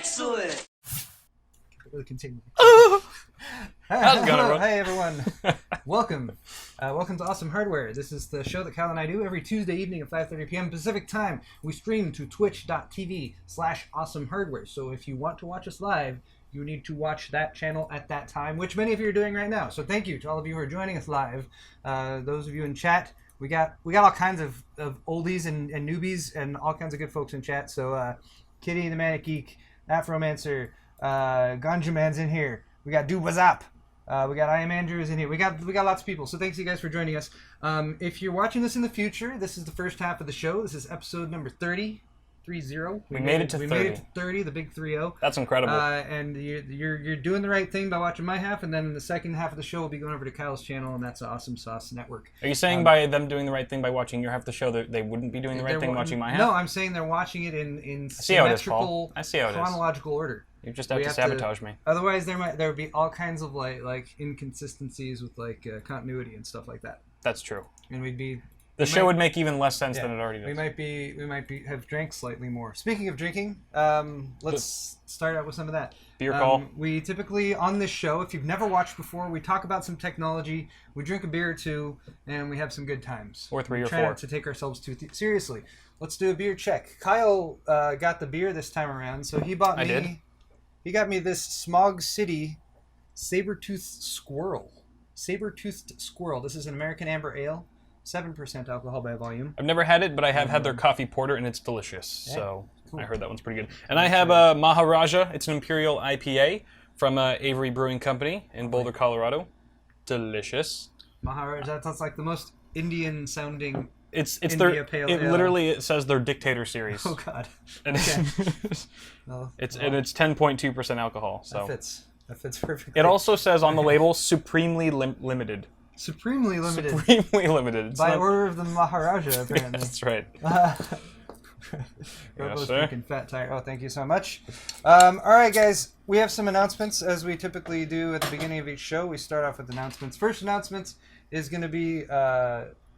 Excellent. Really continue. Hello, hey everyone. Welcome to Awesome Hardware. This is the show that Kyle and I do every Tuesday evening at 5:30 p.m. Pacific time. We stream to twitch.tv/awesomehardware. So if you want to watch us live, you need to watch that channel at that time, which many of you are doing right now. So thank you to all of you who are joining us live. Those of you in chat, we got all kinds of oldies and newbies and all kinds of good folks in chat. So Kitty the Manic Geek, Afromancer, Ganja Man's in here. We got Dude What's Up. We got I Am Andrews in here. We got lots of people. So thanks you guys for joining us. If you're watching this in the future, this is the first half of the show. This is episode number 30. 30. We made it to 30. We made it to 30, the big 30. That's incredible. And you're doing the right thing by watching my half, and then in the second half of the show, we'll be going over to Kyle's channel, and that's Awesome Sauce Network. Are you saying by them doing the right thing by watching your half of the show that they wouldn't be doing the right thing watching my half? No, I'm saying they're watching it in symmetrical, chronological order. You just have to sabotage me. Otherwise, there would be all kinds of like inconsistencies with continuity and stuff like that. That's true. And the show would make even less sense than it already does. We might have drank slightly more. Speaking of drinking, let's start out with some of that. Beer call. We typically, on this show, if you've never watched before, we talk about some technology, we drink a beer or two, and we have some good times. Or three or try four. Not to take ourselves too seriously. Let's do a beer check. Kyle got the beer this time around, so he bought me... He got me this Smog City Saber-Toothed Squirrel. Saber-Toothed Squirrel. This is an American Amber Ale. 7% alcohol by volume. I've never had it, but I have had their coffee porter, and it's delicious. Yeah, so cool. I heard that one's pretty good. And I have Maharaja. It's an Imperial IPA from Avery Brewing Company in Boulder, Colorado. Delicious. Maharaja, that's like the most Indian-sounding It literally says their Dictator series. Oh God. And it's 10.2% alcohol. So that fits perfectly. It also says on the label supremely limited. Supremely limited. Supremely limited. By order of the Maharaja, apparently. That's right. Robo's drinking Fat Tire. Oh, thank you so much. All right, guys. We have some announcements, as we typically do at the beginning of each show. We start off with announcements. First announcement is going to be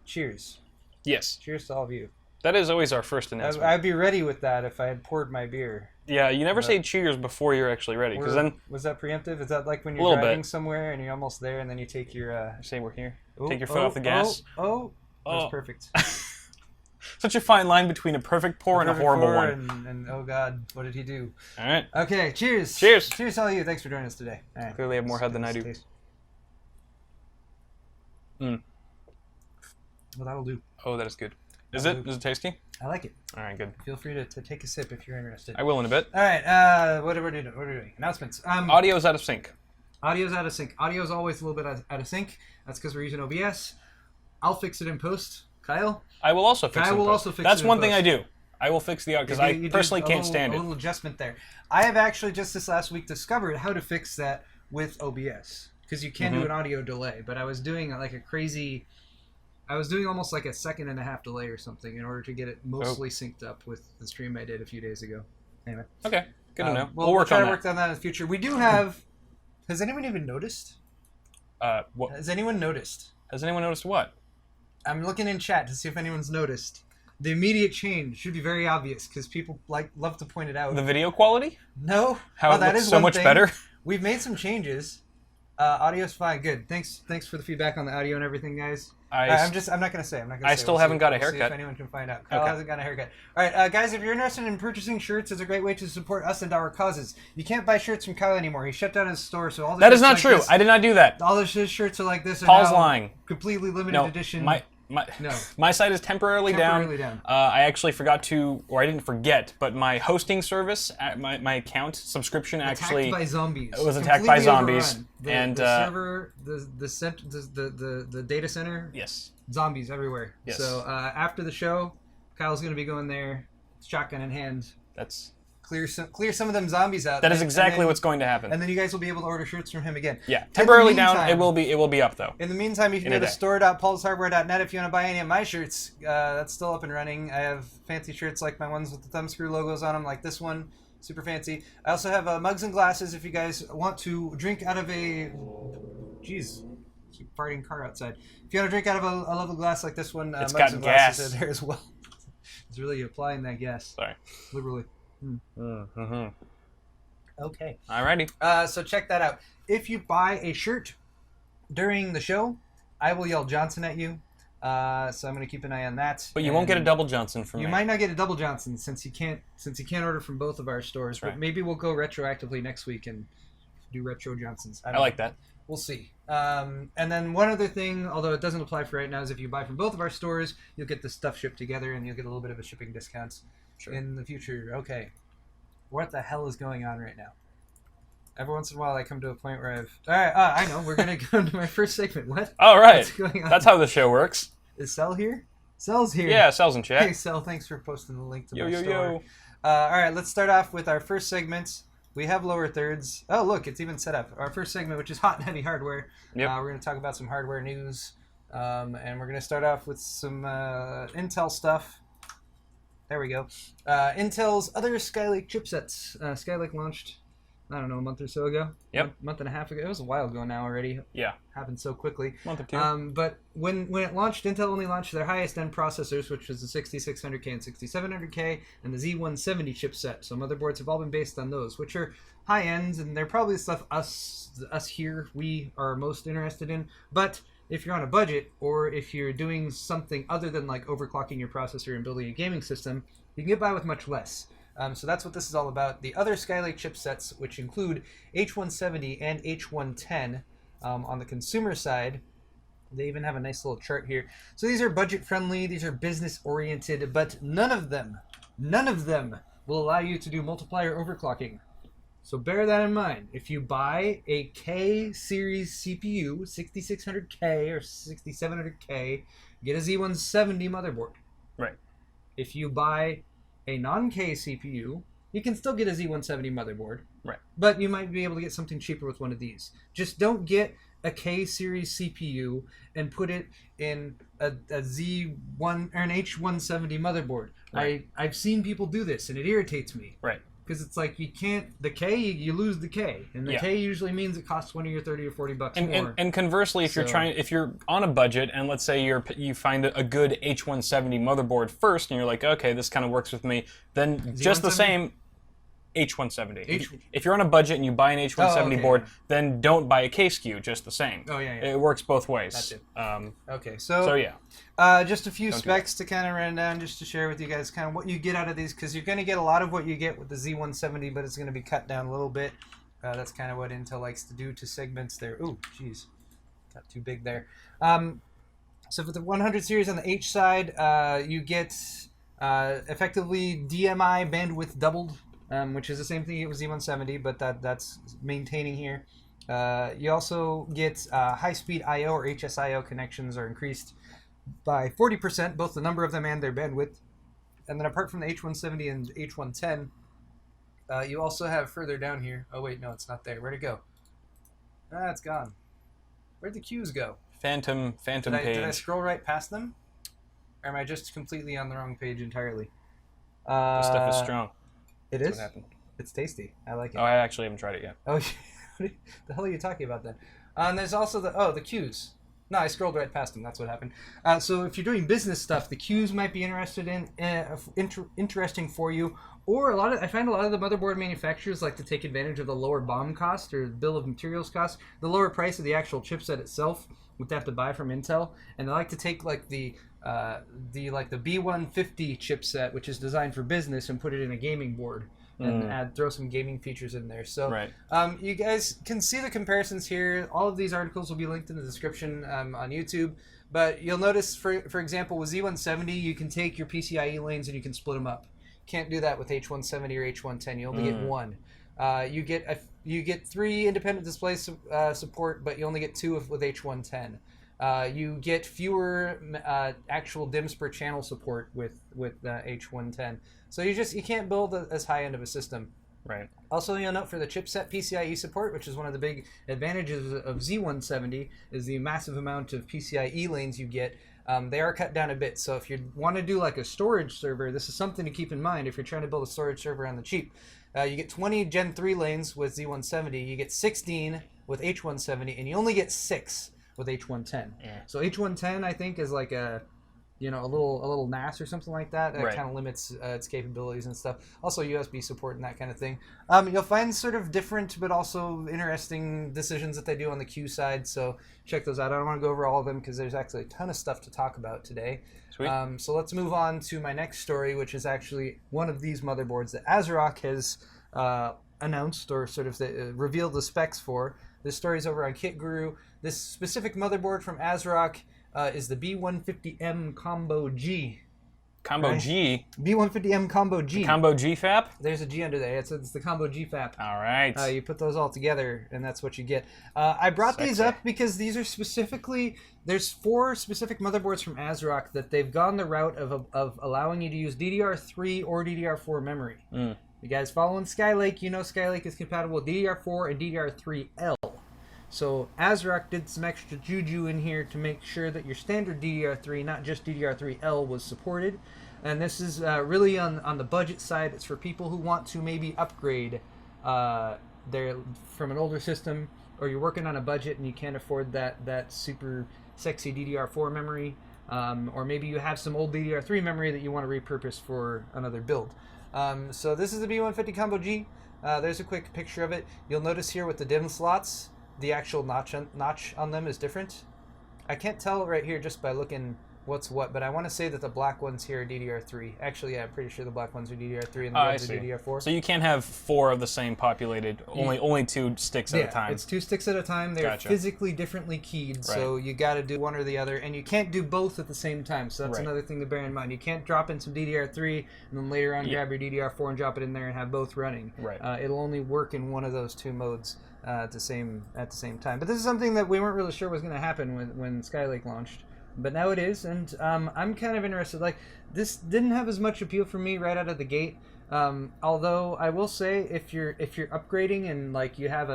cheers. Yes. Cheers to all of you. That is always our first announcement. I'd be ready with that if I had poured my beer. Yeah, you never say cheers before you're actually ready, because then... Was that preemptive? Is that like when you're driving somewhere and you're almost there and then you take your... Say we're here. Take your foot off the gas. That's perfect. Such a fine line between a perfect pour and a horrible one. And oh God, what did he do? All right. Okay, cheers. Cheers. Cheers to all of you. Thanks for joining us today. All right. Clearly have more head than I do. Well, that'll do. Oh, that is good. Is it tasty? I like it. All right, good. Feel free to take a sip if you're interested. I will in a bit. All right, what are we doing? Announcements. Audio's out of sync. Audio's out of sync. Audio's always a little bit out of sync. That's because we're using OBS. I'll fix it in post. Kyle? I will also fix it in post. That's one thing I do. I will fix the audio, because I personally can't stand it. A little adjustment there. I have actually just this last week discovered how to fix that with OBS. Because you can do an audio delay. But I was doing like a crazy... I was doing almost like a 1.5 second delay or something in order to get it mostly synced up with the stream I did a few days ago. Anyway. Okay, good to know. We'll work on that in the future. We do have... Has anyone even noticed? What? Has anyone noticed? Has anyone noticed what? I'm looking in chat to see if anyone's noticed. The immediate change should be very obvious because people love to point it out. The video quality? No. How it looks so much better? We've made some changes. Audio's fine. Good. Thanks for the feedback on the audio and everything, guys. I'm not gonna say. I still haven't got a haircut. See if anyone can find out. Kyle hasn't got a haircut. All right, guys. If you're interested in purchasing shirts, it's a great way to support us and our causes. You can't buy shirts from Kyle anymore. He shut down his store, so all the that is not true. I did not do that. All his shirts are like this. Paul's lying. Completely limited edition. My site is temporarily down. I actually forgot to, or I didn't forget, but my hosting service, my account subscription actually attacked by zombies. It was attacked by zombies, and the server, the data center. Yes. Zombies everywhere. Yes. So after the show, Kyle's gonna be going there, shotgun in hand. That's. Clear some of them zombies out. That is exactly what's going to happen. And then you guys will be able to order shirts from him again. Yeah, temporarily down. It will be up though. In the meantime, you can go to store.paulshardware.net if you want to buy any of my shirts. That's still up and running. I have fancy shirts like my ones with the thumbscrew logos on them, like this one, super fancy. I also have mugs and glasses if you guys want to drink out of a. Jeez, keep farting car outside. If you want to drink out of a level glass like this one, it's mugs got and gas glasses are there as well. It's really applying that gas. Sorry. Liberally. Okay. Alrighty. So check that out. If you buy a shirt during the show, I will yell Johnson at you. So I'm going to keep an eye on that. But you won't get a double Johnson from me. You might not get a double Johnson since you can't order from both of our stores. That's right. But maybe we'll go retroactively next week and do retro Johnsons. I like that. We'll see. And then one other thing, although it doesn't apply for right now, is if you buy from both of our stores, you'll get the stuff shipped together and you'll get a little bit of a shipping discount in the future. Okay. What the hell is going on right now? Every once in a while, I come to a point where I've... All right, I know. We're going to go into my first segment. What? All right. What's going on? That's how the show works. Is Cell here? Cell's here. Yeah, Cell's in chat. Hey, Cell, thanks for posting the link to my store. Yo. All right, let's start off with our first segment. We have lower thirds. Oh, look, it's even set up. Our first segment, which is hot and heavy hardware. Yep. We're going to talk about some hardware news. And we're going to start off with some Intel stuff. There we go. Intel's other Skylake chipsets. Skylake launched, I don't know, a month or so ago. Yep. A month and a half ago. It was a while ago now already. Yeah. Happened so quickly. Month or two. But when it launched, Intel only launched their highest end processors, which was the 6600K and 6700K, and the Z170 chipset. So motherboards have all been based on those, which are high ends, and they're probably the stuff us here, we are most interested in. But if you're on a budget, or if you're doing something other than like overclocking your processor and building a gaming system, you can get by with much less. So that's what this is all about. The other Skylake chipsets, which include H170 and H110 on the consumer side. They even have a nice little chart here. So these are budget friendly, these are business oriented, but none of them will allow you to do multiplier overclocking. So bear that in mind. If you buy a K series CPU, 6600K or 6700K, get a Z170 motherboard. Right. If you buy a non-K CPU, you can still get a Z170 motherboard. Right. But you might be able to get something cheaper with one of these. Just don't get a K series CPU and put it in a Z1 or an H170 motherboard. Right. I've seen people do this and it irritates me. Right. Because it's like you can't, the K, you lose the K. And the K usually means it costs $20 or $30 or $40 more. And conversely, if you're on a budget and let's say you find a good H170 motherboard first and you're like, okay, this kind of works with me, then Z170? Just the same H170. If you're on a budget and you buy an H170 board, then don't buy a K SKU, just the same. Oh, yeah. It works both ways. That's it. Okay, so yeah. Just a few specs to kind of run down, just to share with you guys kind of what you get out of these, because you're going to get a lot of what you get with the Z170, but it's going to be cut down a little bit. That's kind of what Intel likes to do to segments there. Ooh, jeez. Got too big there. So for the 100 series on the H side, you get effectively DMI bandwidth doubled, which is the same thing with Z170, but that's maintaining here. You also get high-speed I/O or HSIO connections are increased by 40%, both the number of them and their bandwidth. And then apart from the H170 and H110, you also have further down here. Oh wait, no, it's not there. Where'd it go? Ah, it's gone. Where'd the Qs go? Phantom page. Did I scroll right past them? Or am I just completely on the wrong page entirely? This stuff is strong. It That's is? what happened. It's tasty. I like it. Oh, I actually haven't tried it yet. Oh, what the hell are you talking about then? And there's also the Qs. No, I scrolled right past them. That's what happened. So if you're doing business stuff, the Qs might be interesting for you. Or I find a lot of the motherboard manufacturers like to take advantage of the lower BOM cost or bill of materials cost, the lower price of the actual chipset itself, which they have to buy from Intel, and they like to take like the B150 chipset, which is designed for business, and put it in a gaming board. And throw some gaming features in there. So you guys can see the comparisons here. All of these articles will be linked in the description on YouTube. But you'll notice, for example, with Z170, you can take your PCIe lanes and you can split them up. Can't do that with H170 or H110. You only get one. You get 3 independent display support, but you only get 2 with H110. You get fewer actual DIMMs per channel support with H110. So you can't build as high end of a system. Right. Also, you'll note for the chipset PCIe support, which is one of the big advantages of Z170, is the massive amount of PCIe lanes you get. They are cut down a bit. So if you want to do like a storage server, this is something to keep in mind if you're trying to build a storage server on the cheap. You get 20 Gen 3 lanes with Z170. You get 16 with H170, and you only get 6 with H110. Yeah. So H110, I think, is like a a little NAS or something like that. That Right. kind of limits its capabilities and stuff. Also USB support and that kind of thing. You'll find sort of different but also interesting decisions that they do on the Q side. So check those out. I don't want to go over all of them because there's actually a ton of stuff to talk about today. Sweet. So let's move on to my next story, which is actually one of these motherboards that AsRock has announced or sort of revealed the specs for. This story is over on Kit Guru. This specific motherboard from AsRock is the B150M Combo G. Combo Right. G. B150M Combo G. Combo G FAP. There's a G under there. It's the Combo G FAP. All right. You put those all together, and that's what you get. I brought these Sexy. up because these are specifically... There's 4 specific motherboards from AsRock that they've gone the route of allowing you to use DDR3 or DDR4 memory. You guys following Skylake, you know Skylake is compatible with DDR4 and DDR3L. So AsRock did some extra juju in here to make sure that your standard DDR3, not just DDR3L, was supported. And this is really on the budget side. It's for people who want to maybe upgrade from an older system, or you're working on a budget and you can't afford that super sexy DDR4 memory, or maybe you have some old DDR3 memory that you want to repurpose for another build. So this is the B150 Combo G. There's a quick picture of it. You'll notice here with the DIMM slots, the actual notch on them is different. I can't tell right here just by looking what's what, but I want to say that the black ones here are DDR3. Actually, yeah, I'm pretty sure the black ones are DDR3 and the reds are DDR4. So you can't have 4 of the same populated, only 2 sticks at a time. It's 2 sticks at a time. They're Gotcha. physically differently keyed, so you got to do one or the other, and you can't do both at the same time. So that's another thing to bear in mind. You can't drop in some DDR3 and then later on grab your DDR4 and drop it in there and have both running. Right. It'll only work in one of those 2 modes at the same time. But this is something that we weren't really sure was going to happen when Skylake launched. But now it is, and I'm kind of interested. Like, this didn't have as much appeal for me right out of the gate. Although I will say, if you're upgrading and like you have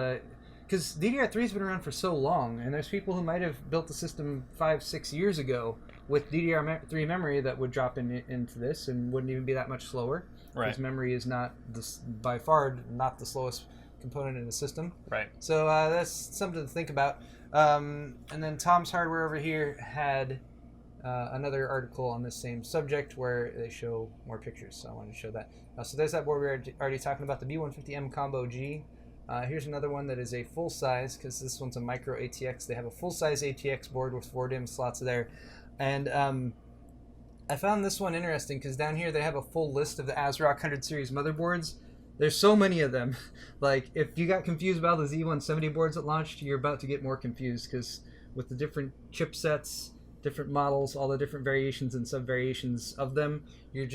because DDR3's been around for so long, and there's people who might have built the system 5-6 years ago with DDR3 memory that would drop into this and wouldn't even be that much slower. Right. Because memory is by far not the slowest component in the system. Right. So that's something to think about. And then Tom's Hardware over here had another article on this same subject where they show more pictures, so I wanted to show that. So there's that board we were already talking about, the B150M Combo G. Here's another one that is a full size, because this one's a micro ATX. They have a full size ATX board with 4 DIMM slots there. And I found this one interesting because down here they have a full list of the AsRock 100 series motherboards. There's so many of them. Like, if you got confused about the Z170 boards that launched, you're about to get more confused because with the different chipsets, different models, all the different variations and sub-variations of them, you're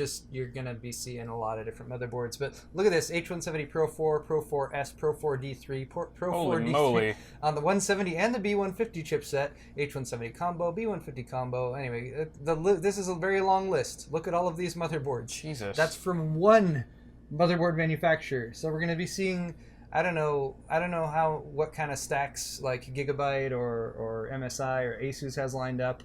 going to be seeing a lot of different motherboards. But look at this, H170 Pro 4, Pro 4S, Pro 4D3, Pro 4D3 moly. on the 170 and the B150 chipset, H170 combo, B150 combo. Anyway, this is a very long list. Look at all of these motherboards. Jesus. That's from one motherboard manufacturer. So we're going to be seeing, I don't know what kind of stacks like Gigabyte or MSI or Asus has lined up,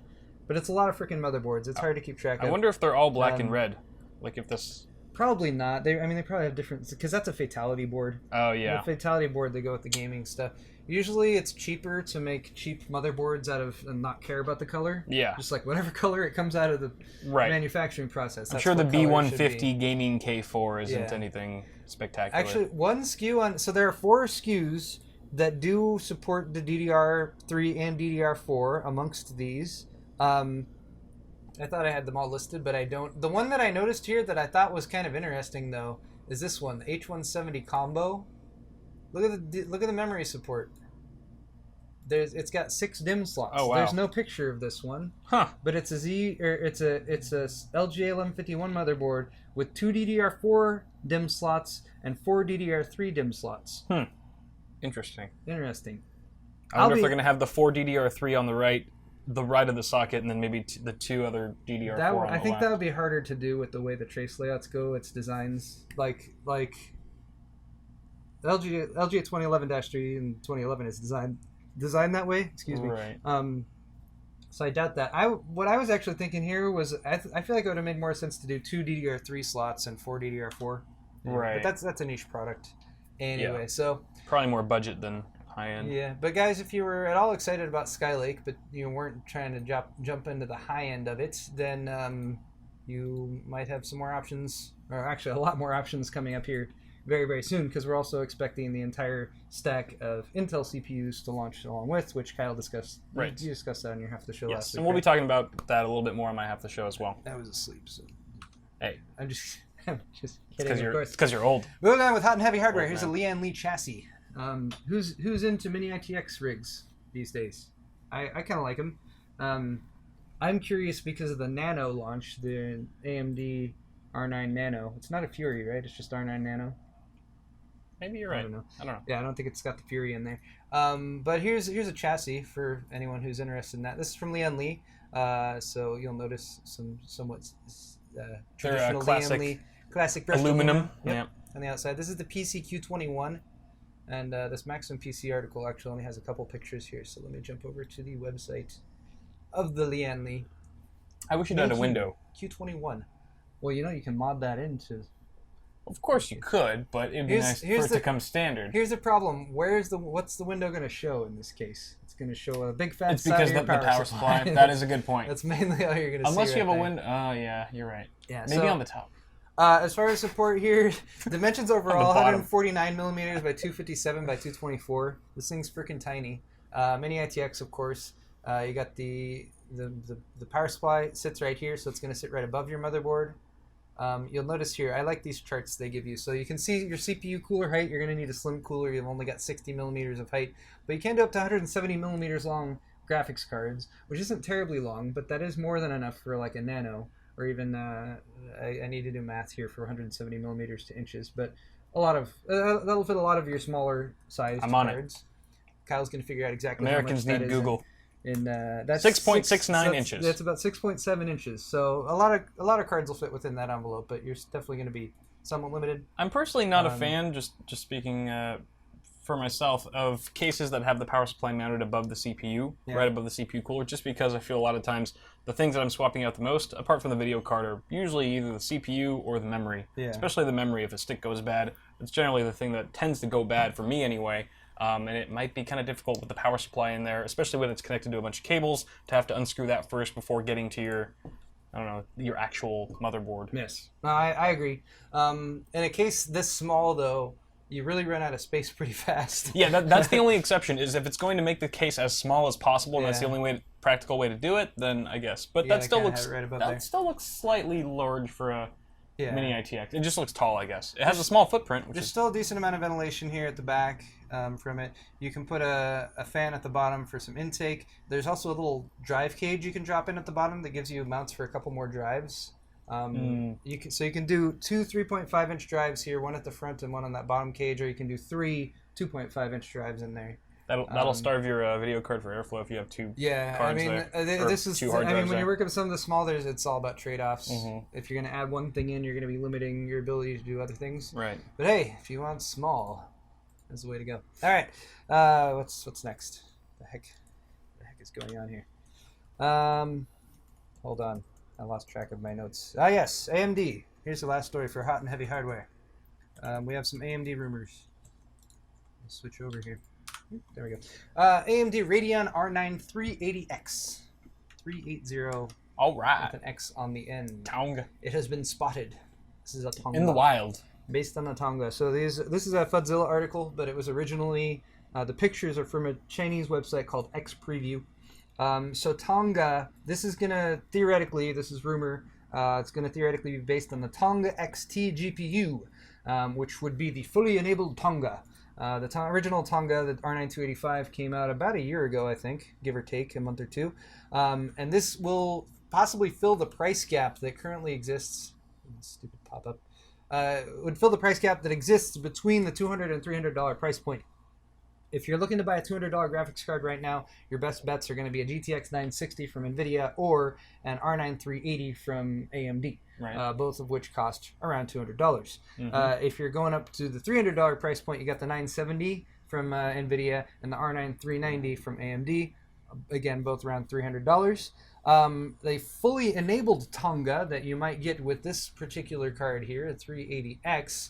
but it's a lot of freaking motherboards. It's hard to keep track of. I wonder if they're all black and red. Like if this... Probably not. They probably have different, because that's a fatality board. Oh, yeah. The fatality board, they go with the gaming stuff. Usually it's cheaper to make cheap motherboards out of and not care about the color. Yeah. Just like whatever color it comes out of the manufacturing process. I'm sure the B150 Gaming K4 isn't anything spectacular. Actually, one SKU so there are 4 SKUs that do support the DDR3 and DDR4 amongst these. I thought I had them all listed, but I don't. The one that I noticed here that I thought was kind of interesting, though, is this one, the H170 Combo. Look at the memory support. It's got 6 DIMM slots. Oh, wow. There's no picture of this one. Huh. But it's a LGA 1151 motherboard with 2 DDR4 DIMM slots and 4 DDR3 DIMM slots. Interesting. I I wonder if they're going to have the 4 DDR3 on the right of the socket, and then maybe the 2 other DDR4 on the left. I think that would be harder to do with the way the trace layouts go. Its designs, like the LGA 2011-3 and 2011 is designed that way. Excuse me. Right. So I doubt that. What I was actually thinking here was I feel like it would have made more sense to do 2 DDR3 slots and 4 DDR4. Right. But that's a niche product. Anyway, so probably more budget than high end. Yeah, but guys, if you were at all excited about Skylake, but you weren't trying to jump into the high end of it, then you might have some more options, or actually a lot more options coming up here very, very soon, because we're also expecting the entire stack of Intel CPUs to launch along with, which Kyle discussed. Right. You discussed that on your Half the Show last week. And we'll right? be talking about that a little bit more on my Half the Show as well. I was asleep, so Hey, I'm just kidding, of course. It's because you're old. Moving on with hot and heavy hardware. Old Here's a Lian Li chassis. Who's into mini ITX rigs these days? I kind of like them. I'm curious because of the Nano launch, the AMD R9 Nano. It's not a Fury, right? It's just R9 Nano. Maybe you're right. I don't know. Yeah, I don't think it's got the Fury in there. But here's a chassis for anyone who's interested in that. This is from Lian Li, so you'll notice some somewhat traditional Lian Li classic brushed aluminum. Yep, Yeah. on the outside. This is the PCQ21, and this Maximum PC article actually only has a couple pictures here. So let me jump over to the website of the Lian Li. I wish it had a window. Q21. Well, you can mod that into. Of course you could, but it'd be nice for it to come standard. Here's the problem. What's the window going to show in this case? It's going to show a big fat. It's because of the power supply. That is a good point. That's mainly all you're going to see. Unless you have a window. Oh yeah, you're right. Yeah, maybe on the top. As far as support here, dimensions overall: bottom. 149 millimeters by 257 by 224. This thing's freaking tiny. Mini ITX, of course. You got the power supply sits right here, so it's going to sit right above your motherboard. You'll notice here, I like these charts they give you. So you can see your CPU cooler height. You're going to need a slim cooler. You've only got 60 millimeters of height. But you can do up to 170 millimeters long graphics cards, which isn't terribly long, but that is more than enough for like a Nano. Or even, I need to do math here for 170 millimeters to inches. But that'll fit a lot of your smaller sized cards. Kyle's going to figure out exactly Americans how much need that Google. That's 6.69 inches. That's about 6.7 inches. So a lot of cards will fit within that envelope, but you're definitely going to be somewhat limited. I'm personally not a fan, just speaking for myself, of cases that have the power supply mounted above the CPU, right above the CPU cooler, just because I feel a lot of times the things that I'm swapping out the most, apart from the video card, are usually either the CPU or the memory. Yeah. Especially the memory. If a stick goes bad, it's generally the thing that tends to go bad for me anyway. And it might be kind of difficult with the power supply in there, especially when it's connected to a bunch of cables, to have to unscrew that first before getting to your, your actual motherboard. Yes, I agree. In a case this small, though, you really run out of space pretty fast. Yeah, that's the only exception, is if it's going to make the case as small as possible, and that's the only practical way to do it, then I guess. But that still looks slightly large for a mini ITX. It just looks tall, I guess. It has a small footprint. There's still a decent amount of ventilation here at the back from it. You can put a fan at the bottom for some intake. There's also a little drive cage you can drop in at the bottom that gives you mounts for a couple more drives. You can do two 3.5-inch drives here, one at the front and one on that bottom cage, or you can do three 2.5-inch drives in there. That'll starve your video card for airflow if you have two cards there. When you're working with some of the small, it's all about trade-offs. If you're going to add one thing in, you're going to be limiting your ability to do other things. Right. But hey, if you want small, that's the way to go. All right. What's next? The heck is going on here? Hold on. I lost track of my notes. Yes, AMD. Here's the last story for hot and heavy hardware. We have some AMD rumors. Let's switch over here. There we go. AMD Radeon R9 380X. 380. All right. With an X on the end. Tonga. It has been spotted. This is a Tonga. In the wild. Based on the Tonga. So this is a Fudzilla article, but it was originally, the pictures are from a Chinese website called X Preview. So Tonga, this is going to theoretically, this is rumor, it's going to theoretically be based on the Tonga XT GPU, which would be the fully enabled Tonga. The original Tonga, the R9 285, came out about a year ago, I think, give or take a month or two. And this will possibly fill the price gap that currently exists. Stupid pop-up. Would fill the price gap that exists between the $200 and $300 price point. If you're looking to buy a $200 graphics card right now, your best bets are going to be a GTX 960 from NVIDIA or an R9 380 from AMD, both of which cost around $200. If you're going up to the $300 price point, you got the 970 from NVIDIA and the R9 390 from AMD. Again, both around $300. They fully enabled Tonga that you might get with this particular card here, the 380X,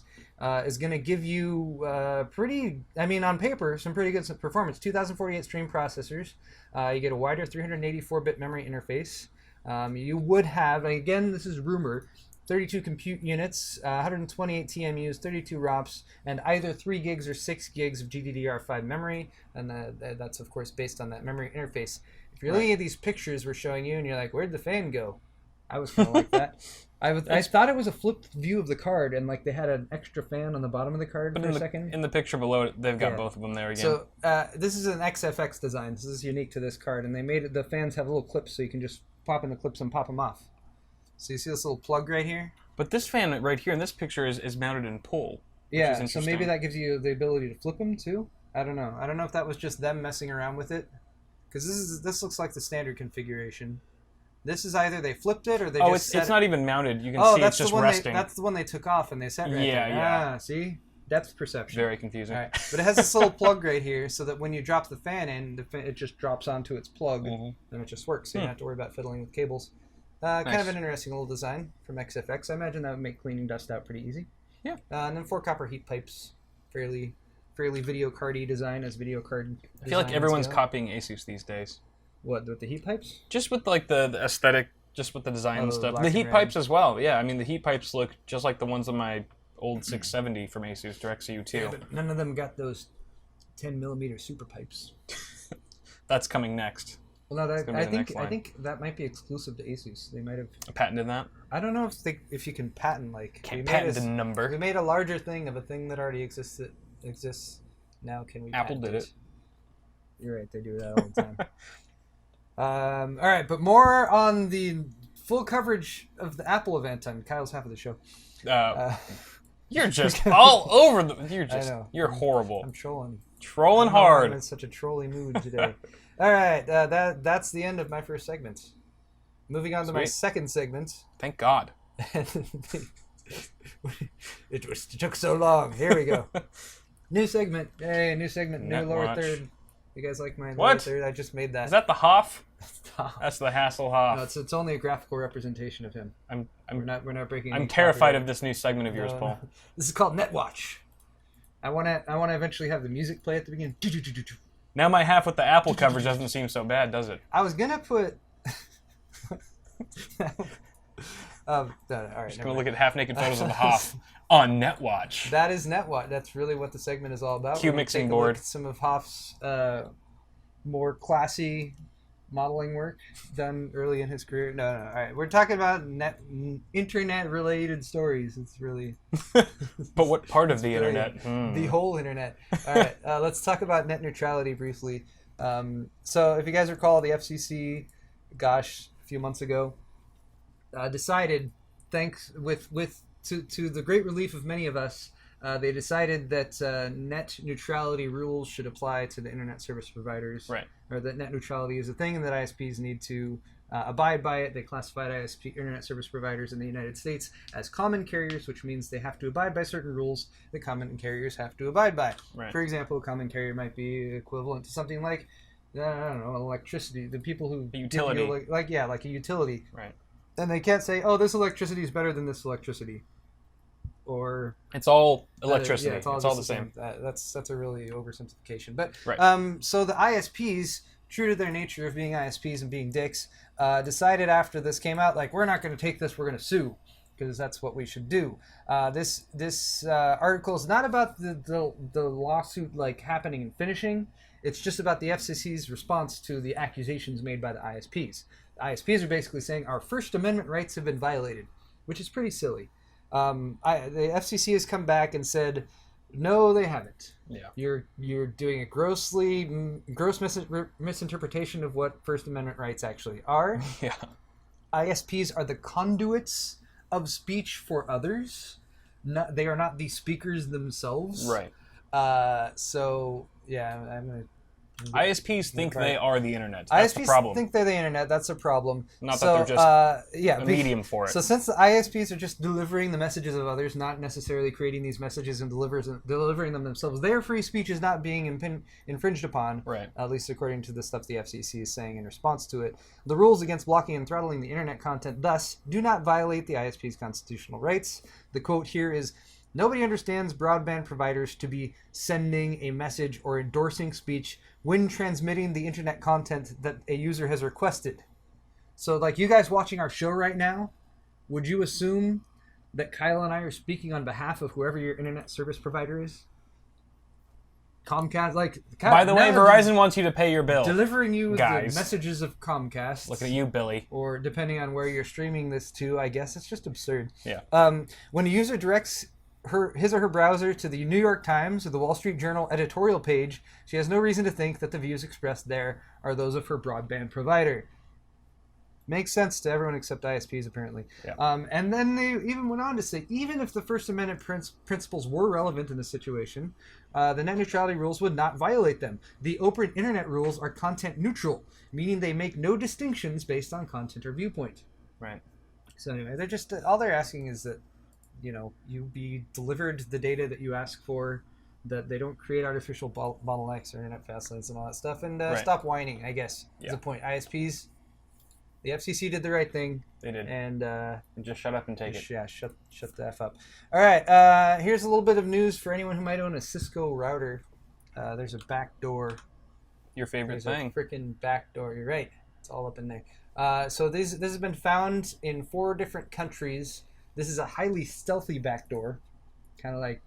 is going to give you on paper, some pretty good performance. 2048 stream processors. You get a wider 384-bit memory interface. You would have, again, this is rumor, 32 compute units, 128 TMUs, 32 ROPs, and either 3 gigs or 6 gigs of GDDR5 memory, and that's, of course, based on that memory interface. If you're looking at these pictures we're showing you, and you're like, where'd the fan go? I was kind of like that. I thought it was a flipped view of the card, and like they had an extra fan on the bottom of the card for a second. In the picture below, they've got both of them there again. So this is an XFX design. This is unique to this card, and they made it. The fans have little clips, so you can just pop in the clips and pop them off. So you see this little plug right here? But this fan right here in this picture is mounted in pull. Yeah, so maybe that gives you the ability to flip them too. I don't know. I don't know if that was just them messing around with it, because this looks like the standard configuration. This is either they flipped it or they just it's not even mounted. You can see it's just resting. That's the one they took off and they set right there. Yeah. See? Depth perception. Very confusing. All right. But it has this little plug right here so that when you drop the fan in, it just drops onto its plug and it just works. So you don't have to worry about fiddling with cables. Kind of an interesting little design from XFX. I imagine that would make cleaning dust out pretty easy. Yeah. And then 4 copper heat pipes. Fairly video card-y design as video card. I feel like everyone's copying Asus these days. What, with the heat pipes? Just with like the aesthetic, just with the design and stuff. The heat pipes as well. Yeah, I mean the heat pipes look just like the ones on my old 670 from Asus DirectCu 2. Yeah, but none of them got those 10mm super pipes. That's coming next. Well, no, I think that might be exclusive to Asus. They might have patented that. I don't know if you can patent can't patent the number. We made a larger thing of a thing that already exists. Now can we? Apple did it. You're right. They do that all the time. All right, but more on the full coverage of the Apple event on Kyle's half of the show. You're just all over the. You're horrible. I'm trolling. Trolling hard. I'm in such a trolly mood today. All right, that's the end of my first segment. Moving on to my second segment. Thank God. It took so long. Here we go. New segment. Hey, new segment. New lower third. You guys like my lower third? I just made that. Is that the Hoff? That's the Hasselhoff. No, it's only a graphical representation of him. We're not breaking. I'm terrified of this new segment of yours, Paul. This is called NETWATCH. I want to eventually have the music play at the beginning. Now my half with the Apple coverage doesn't seem so bad, does it? I was gonna put. All right. Just gonna look at half-naked photos of the Hoff on NETWATCH. That is NETWATCH. That's really what the segment is all about. Cue mixing board. Some of Hoff's more classy modeling work done early in his career. No. All right, we're talking about internet-related stories. It's really. But what part of the internet? The whole internet. All right, let's talk about net neutrality briefly. So, if you guys recall, the FCC, a few months ago, decided, to the great relief of many of us, they decided that net neutrality rules should apply to the internet service providers. Right. Or that net neutrality is a thing and that ISPs need to abide by it. They classified internet service providers in the United States as common carriers, which means they have to abide by certain rules that common carriers have to abide by. Right. For example, a common carrier might be equivalent to something like, I don't know, electricity. The people who... A utility. Like a utility. Right. And they can't say, oh, this electricity is better than this electricity. Or it's all electricity. It's all the same. That's a really oversimplification. But right. So the ISPs, true to their nature of being ISPs and being dicks, decided after this came out, like, we're not going to take this, we're going to sue, because that's what we should do. This article is not about the lawsuit like happening and finishing. It's just about the FCC's response to the accusations made by the ISPs. The ISPs are basically saying our First Amendment rights have been violated, which is pretty silly. The FCC has come back and said, no, they haven't. Yeah. You're doing a gross misinterpretation of what First Amendment rights actually are. Yeah. ISPs are the conduits of speech for others. They are not the speakers themselves. Right. So yeah, I'm gonna ISPs think they are the internet. That's the ISPs problem. think they're the internet. That's a problem. Not that they're just a medium for it. So since the ISPs are just delivering the messages of others, not necessarily creating these messages and delivering them themselves, their free speech is not being infringed upon, right. At least according to the stuff the FCC is saying in response to it. The rules against blocking and throttling the internet content thus do not violate the ISP's constitutional rights. The quote here is, "Nobody understands broadband providers to be sending a message or endorsing speech when transmitting the internet content that a user has requested." So, like, you guys watching our show right now, would you assume that Kyle and I are speaking on behalf of whoever your internet service provider is? Comcast, like... By the way, Verizon wants you to pay your bill. Delivering you guys. the messages of Comcast. Looking at you, Billy. Or depending on where you're streaming this to, I guess. It's just absurd. Yeah. When a user directs his or her browser to the New York Times or the Wall Street Journal editorial page, she has no reason to think that the views expressed there are those of her broadband provider. Makes sense to everyone except ISPs, apparently. Yeah. And then they even went on to say, even if the First Amendment principles were relevant in this situation, the net neutrality rules would not violate them. The open internet rules are content neutral, meaning they make no distinctions based on content or viewpoint. Right. So anyway, they're just all they're asking is that, you know, you be delivered the data that you ask for, that they don't create artificial bottlenecks or internet fast lanes and all that stuff, and stop whining, I guess, is the point. ISPs, the FCC did the right thing. They did. And just shut up and take it. Yeah, shut the F up. All right, here's a little bit of news for anyone who might own a Cisco router. There's a backdoor. Your favorite thing. There's a freaking backdoor. You're right. It's all up in there. So this has been found in 4 different countries. This is a highly stealthy backdoor, kind of like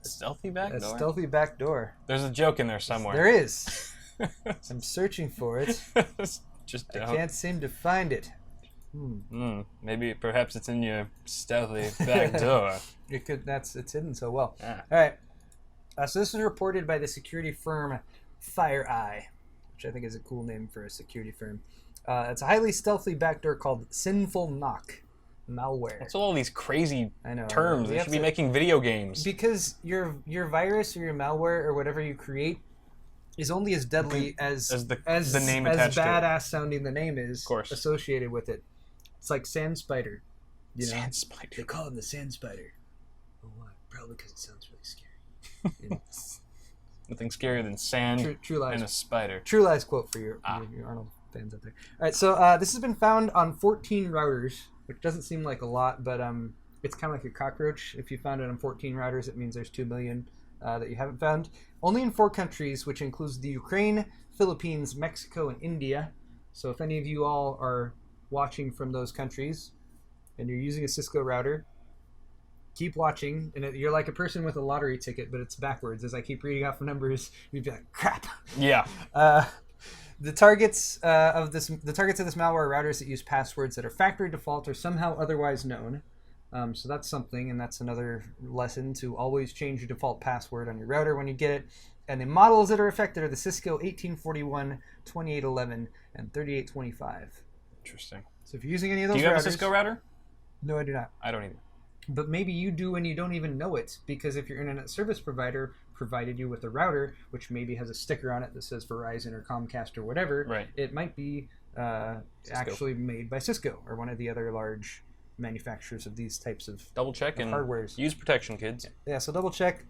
stealthy backdoor. A stealthy backdoor. There's a joke in there somewhere. There is. I'm searching for it. Just I can't seem to find it. Maybe perhaps it's in your stealthy backdoor. It's hidden so well. Ah. All right. So this was reported by the security firm FireEye, which I think is a cool name for a security firm. It's a highly stealthy backdoor called Sinful Knock malware. What's all these crazy terms? They should be making video games. Because your virus or your malware or whatever you create is only as deadly as the name attached to it. As badass sounding the name is, of course, associated with it. It's like Sand Spider. Sand Spider. They call him the Sand Spider. Oh, why? Probably because it sounds really scary. Nothing scarier than sand True Lies. and a spider. True Lies quote for your Arnold fans out there. All right, so this has been found on 14 routers, which doesn't seem like a lot, but it's kind of like a cockroach. If you found it on 14 routers, it means there's 2 million that you haven't found. Only in 4 countries, which includes the Ukraine, Philippines, Mexico, and India. So if any of you all are watching from those countries and you're using a Cisco router, keep watching. And you're like a person with a lottery ticket, but it's backwards. As I keep reading off numbers, you'd be like, crap. Yeah. The targets of this malware are routers that use passwords that are factory default or somehow otherwise known. So that's something, and that's another lesson to always change your default password on your router when you get it. And the models that are affected are the Cisco 1841, 2811, and 3825. Interesting. So if you're using any of those routers... Do you have a Cisco router? No, I do not. I don't either. But maybe you do and you don't even know it, because if your internet service provider provided you with a router, which maybe has a sticker on it that says Verizon or Comcast or whatever, right, it might be actually made by Cisco or one of the other large manufacturers of these types of double check and hardwares. Use protection, kids. Yeah, so double check,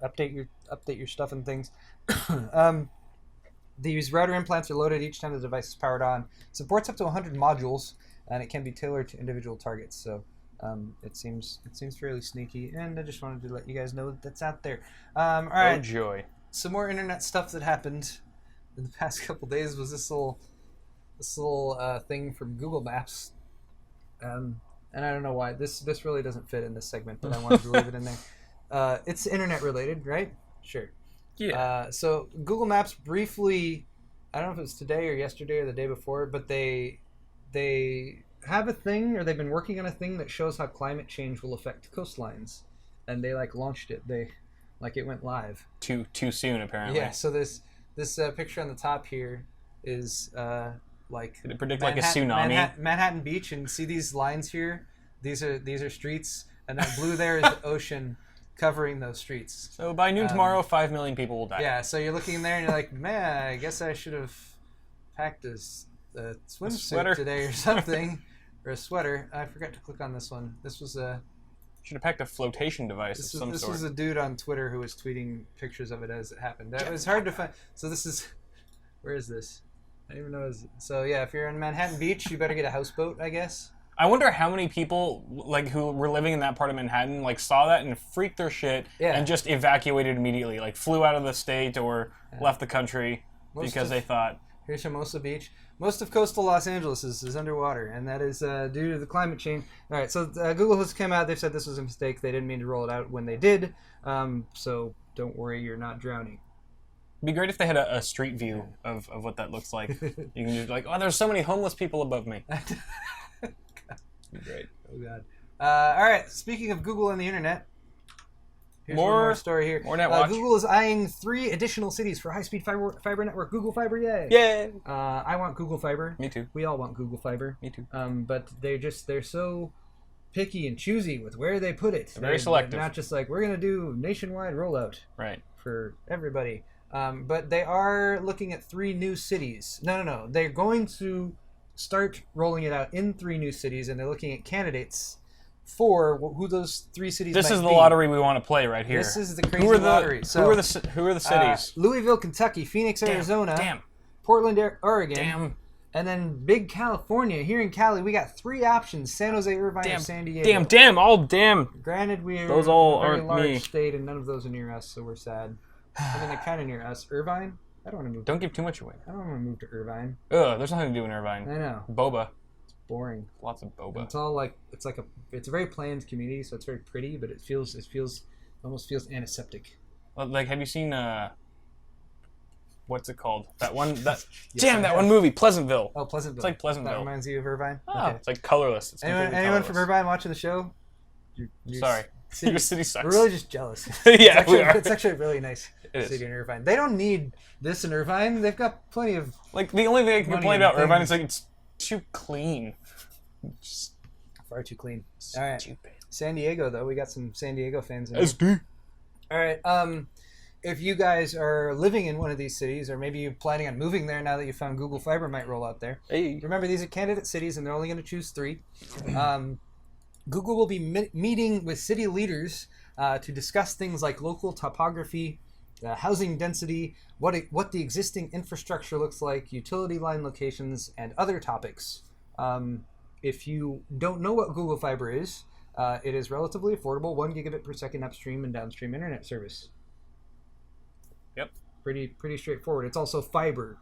update your stuff and things. These router implants are loaded each time the device is powered on. It supports up to 100 modules, and it can be tailored to individual targets. So it seems fairly sneaky, and I just wanted to let you guys know that's out there. All right. Oh joy! Some more internet stuff that happened in the past couple days was this little thing from Google Maps. And I don't know why this really doesn't fit in this segment, but I wanted to leave it in there. It's internet related, right? Sure. Yeah. So Google Maps briefly, I don't know if it was today or yesterday or the day before, but they have a thing, or they've been working on a thing that shows how climate change will affect coastlines, and they launched it. It went live. Too soon, apparently. Yeah. So this picture on the top here is did it predict like a tsunami? Manhattan Beach, and see these lines here? These are streets, and that blue there is the ocean. covering those streets. So by noon tomorrow, 5 million people will die. Yeah, so you're looking there and you're like, man, I guess I should have packed a swimsuit today or something. Or a sweater. I forgot to click on this one. This was a... Should have packed a flotation device of some sort. This was a dude on Twitter who was tweeting pictures of it as it happened. That was hard to find. So this is... Where is this? I don't even know. So yeah, if you're in Manhattan Beach, you better get a houseboat, I guess. I wonder how many people like who were living in that part of Manhattan like saw that and freaked their shit and just evacuated immediately. Like flew out of the state or left the country because they thought... Here's Hermosa Beach. Most of coastal Los Angeles is underwater, and that is due to the climate change. All right, so Google has come out. They've said this was a mistake. They didn't mean to roll it out when they did. So don't worry, you're not drowning. It'd be great if they had a street view of what that looks like. You can just be like, oh, there's so many homeless people above me. Great. Oh, God. All right, speaking of Google and the internet, here's one more story here. More NetWatch. Google is eyeing 3 additional cities for high-speed fiber network. Google Fiber, yay! Yay! I want Google Fiber. Me too. We all want Google Fiber. Me too. But they're so picky and choosy with where they put it. They're very selective. They're not just like, we're going to do nationwide rollout. Right. For everybody. But they are looking at 3 new cities. No. They're going to start rolling it out in 3 new cities, and they're looking at candidates for who those 3 cities This might is the be. lottery we want to play right here. This is the crazy lottery. So, who are the cities? Louisville, Kentucky, Phoenix, Arizona, Portland, Oregon, and then big California. Here in Cali, we got 3 options: San Jose, Irvine, and San Diego. Damn. Granted, we are those all a very aren't large me. state, and none of those are near us, so we're sad. I mean, they're kind of near us. Irvine? I don't want to move. Don't give too much away. I don't want to move to Irvine. Ugh, there's nothing to do in Irvine. I know. Boba. Boring. Lots of boba. It's all like it's a very planned community, so it's very pretty, but it almost feels antiseptic. Like, have you seen what's it called? That one Yes, one movie, Pleasantville. Oh, Pleasantville. It's like Pleasantville. That reminds you of Irvine. Oh, Okay. it's like colorless. It's Anyone colorless. from Irvine watching the show? Sorry. Your city sucks. We're really just jealous. Yeah, we are. It's actually a really nice city in Irvine. They don't need this in Irvine. They've got plenty of. Like the only thing I can money complain and about Irvine things. is like it's too clean. Just Far too clean. All right. stupid. San Diego, though, we got some San Diego fans in SD. All right. If you guys are living in one of these cities, or maybe you're planning on moving there now that you found Google Fiber might roll out there. Hey. Remember, these are candidate cities, and they're only going to choose 3. Google will be meeting with city leaders to discuss things like local topography, housing density, what the existing infrastructure looks like, utility line locations, and other topics. If you don't know what Google Fiber is, it is relatively affordable, 1 gigabit per second upstream and downstream internet service. Yep. Pretty straightforward. It's also fiber,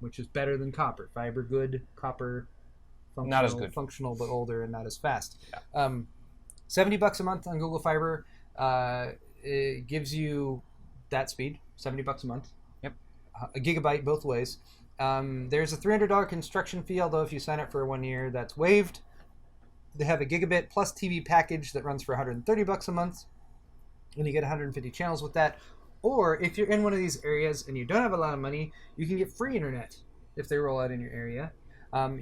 which is better than copper. Fiber good, copper functional, not as good. Functional but older and not as fast. Yeah. $70 a month on Google Fiber. It gives you that speed, $70 a month. Yep. A gigabyte both ways. There's a $300 construction fee, although if you sign up for 1 year, that's waived. They have a gigabit plus TV package that runs for $130 a month, and you get 150 channels with that. Or if you're in one of these areas and you don't have a lot of money, you can get free internet if they roll out in your area.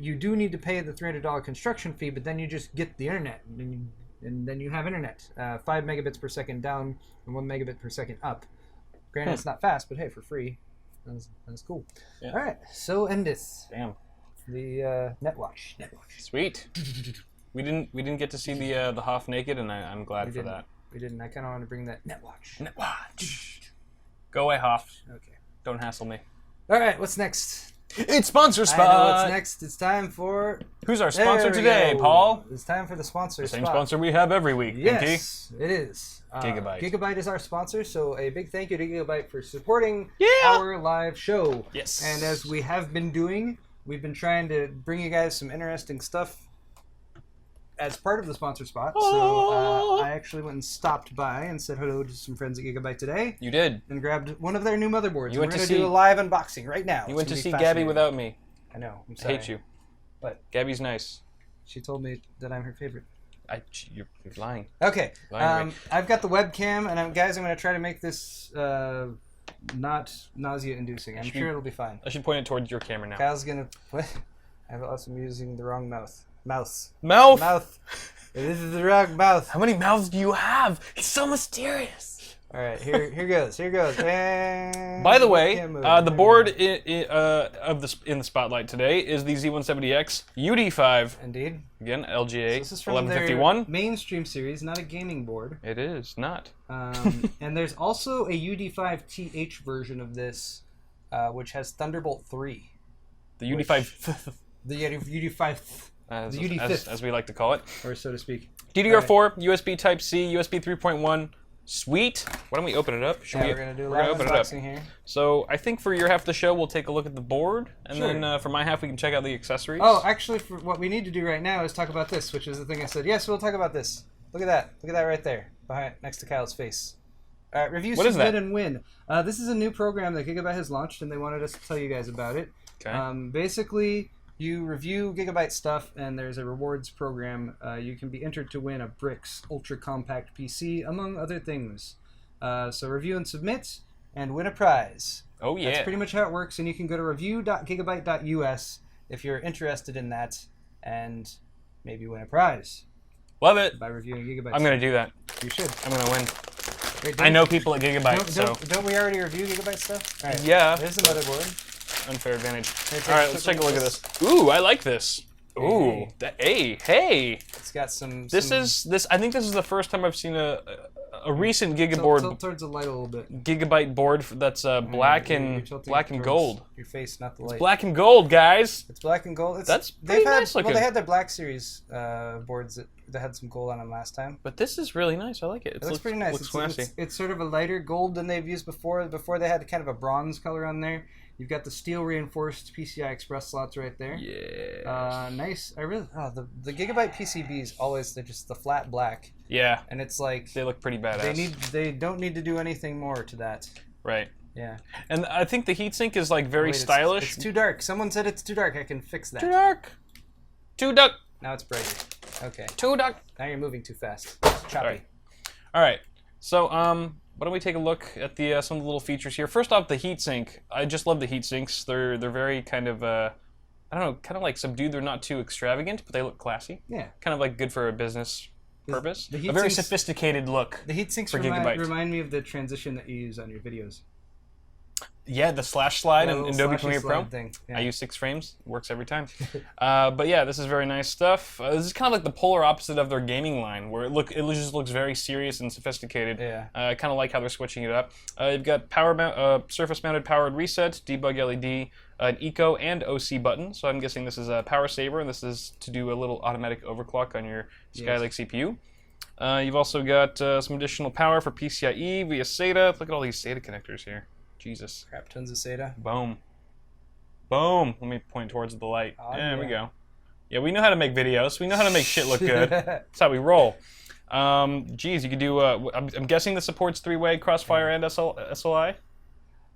You do need to pay the $300 construction fee, but then you just get the internet, and then you have internet. 5 megabits per second down and 1 megabit per second up. Granted, it's not fast, but hey, for free. That's cool. Yeah. All right, so endeth. Damn. The NetWatch. Sweet. We didn't get to see the Hoff naked, and I'm glad for that. We didn't. I kind of want to bring that NetWatch. Go away, Hoff. Okay. Don't hassle me. All right, what's next? It's sponsor spot. I know what's next. It's time for. Who's our sponsor today, Paul? It's time for the sponsor. The same sponsor we have every week. Yes, it is. Gigabyte. Gigabyte is our sponsor, so a big thank you to Gigabyte for supporting our live show. Yes. And as we have been doing, we've been trying to bring you guys some interesting stuff as part of the sponsor spot. So I actually went and stopped by and said hello to some friends at Gigabyte today. You did. And grabbed one of their new motherboards. You went We're going to to do a live unboxing right now. You went to see Gabby without me. I know. I'm I sorry. hate you. But Gabby's nice. she told me that I'm her favorite. You're lying. Okay. Lying to me. I've got the webcam, and guys, I'm going to try to make this not nausea-inducing. I'm sure it'll be fine. I should point it towards your camera now. Kyle's going to... I'm also using the wrong mouth. Mouth. Mouth. This is the wrong mouth. How many mouths do you have? It's so mysterious. All right, here goes. Here goes. And By the way, can't move. the board in the spotlight today is the Z170X UD5. Indeed. Again, LGA So this is from 1151. their mainstream series, not a gaming board. It is not. And there's also a UD5TH version of this, which has Thunderbolt 3. The UD5, The UD5, as, the UD5, as we like to call it. or so to speak. DDR4, USB Type-C, USB 3.1. Sweet. Why don't we open it up? We're gonna do a live unboxing here. So I think for your half of the show, we'll take a look at the board, and Sure. then for my half, we can check out the accessories. Oh, actually, for what we need to do right now is talk about this, which is the thing I said. Yes, we'll talk about this. Look at that. Look at that right there, behind next to Kyle's face. All right, review, What is submit, that? and win. This is a new program that Gigabyte has launched, and they wanted us to tell you guys about it. Okay. Basically, you review Gigabyte stuff, and there's a rewards program. You can be entered to win a Bricks Ultra Compact PC, among other things. So review and submit, and win a prize. Oh yeah. That's pretty much how it works, and you can go to review.gigabyte.us if you're interested in that, and maybe win a prize Love it. by reviewing Gigabyte. I'm gonna do that. You should. I'm gonna win. Wait, I know people at Gigabyte, don't we already review Gigabyte stuff? All right. Yeah. There's the motherboard. Unfair advantage. Here, All right, let's take a look at this. Ooh, I like this. Ooh, Hey. hey. It's got some. This is this. I think this is the first time I've seen a recent Gigaboard Tilt towards the light a little bit. Gigabyte board that's black You're and tilting black and towards gold. Your face, not the light. Black and gold, guys. It's black and gold. That's pretty nice looking. Well, they had their Black Series boards that had some gold on them last time. But this is really nice. I like it. It looks pretty nice. Looks classy. It's sort of a lighter gold than they've used before. Before they had kind of a bronze color on there. You've got the steel reinforced PCI Express slots right there. Yeah. Nice. I really the Gigabyte PCBs always they're just the flat black. Yeah. And it's like They look pretty badass. they don't need to do anything more to that. Right. Yeah. And I think the heatsink is like very Wait, stylish. It's too dark. Someone said it's too dark. I can fix that. Too dark. Too dark. Now it's brighter. Okay. Too dark. Now you're moving too fast. It's choppy. All right. So why don't we take a look at the some of the little features here? First off, the heatsink. I just love the heatsinks. They're very kind of I don't know, kind of like subdued. They're not too extravagant, but they look classy. Yeah. Kind of like good for a business purpose. The A very heatsinks- sophisticated look. The heatsinks For Gigabyte. remind me of the transition that you use on your videos. Yeah, the slash slide That in little Adobe slashy Premiere Pro. slide thing. Yeah. I use 6 frames. Works every time. But yeah, this is very nice stuff. This is kind of like the polar opposite of their gaming line, where it just looks very serious and sophisticated. Yeah. I kind of like how they're switching it up. You've got surface-mounted powered reset, debug LED, an eco and OC button. So I'm guessing this is a power saver, and this is to do a little automatic overclock on your Skylake CPU. You've also got some additional power for PCIe via SATA. Look at all these SATA connectors here. Jesus. Crap tons of SATA. Boom. Boom. Let me point towards the light. Oh, there we yeah. go. Yeah, we know how to make videos. We know how to make shit look good. That's how we roll. Geez, you could do... I'm guessing this supports 3-way Crossfire and SLI?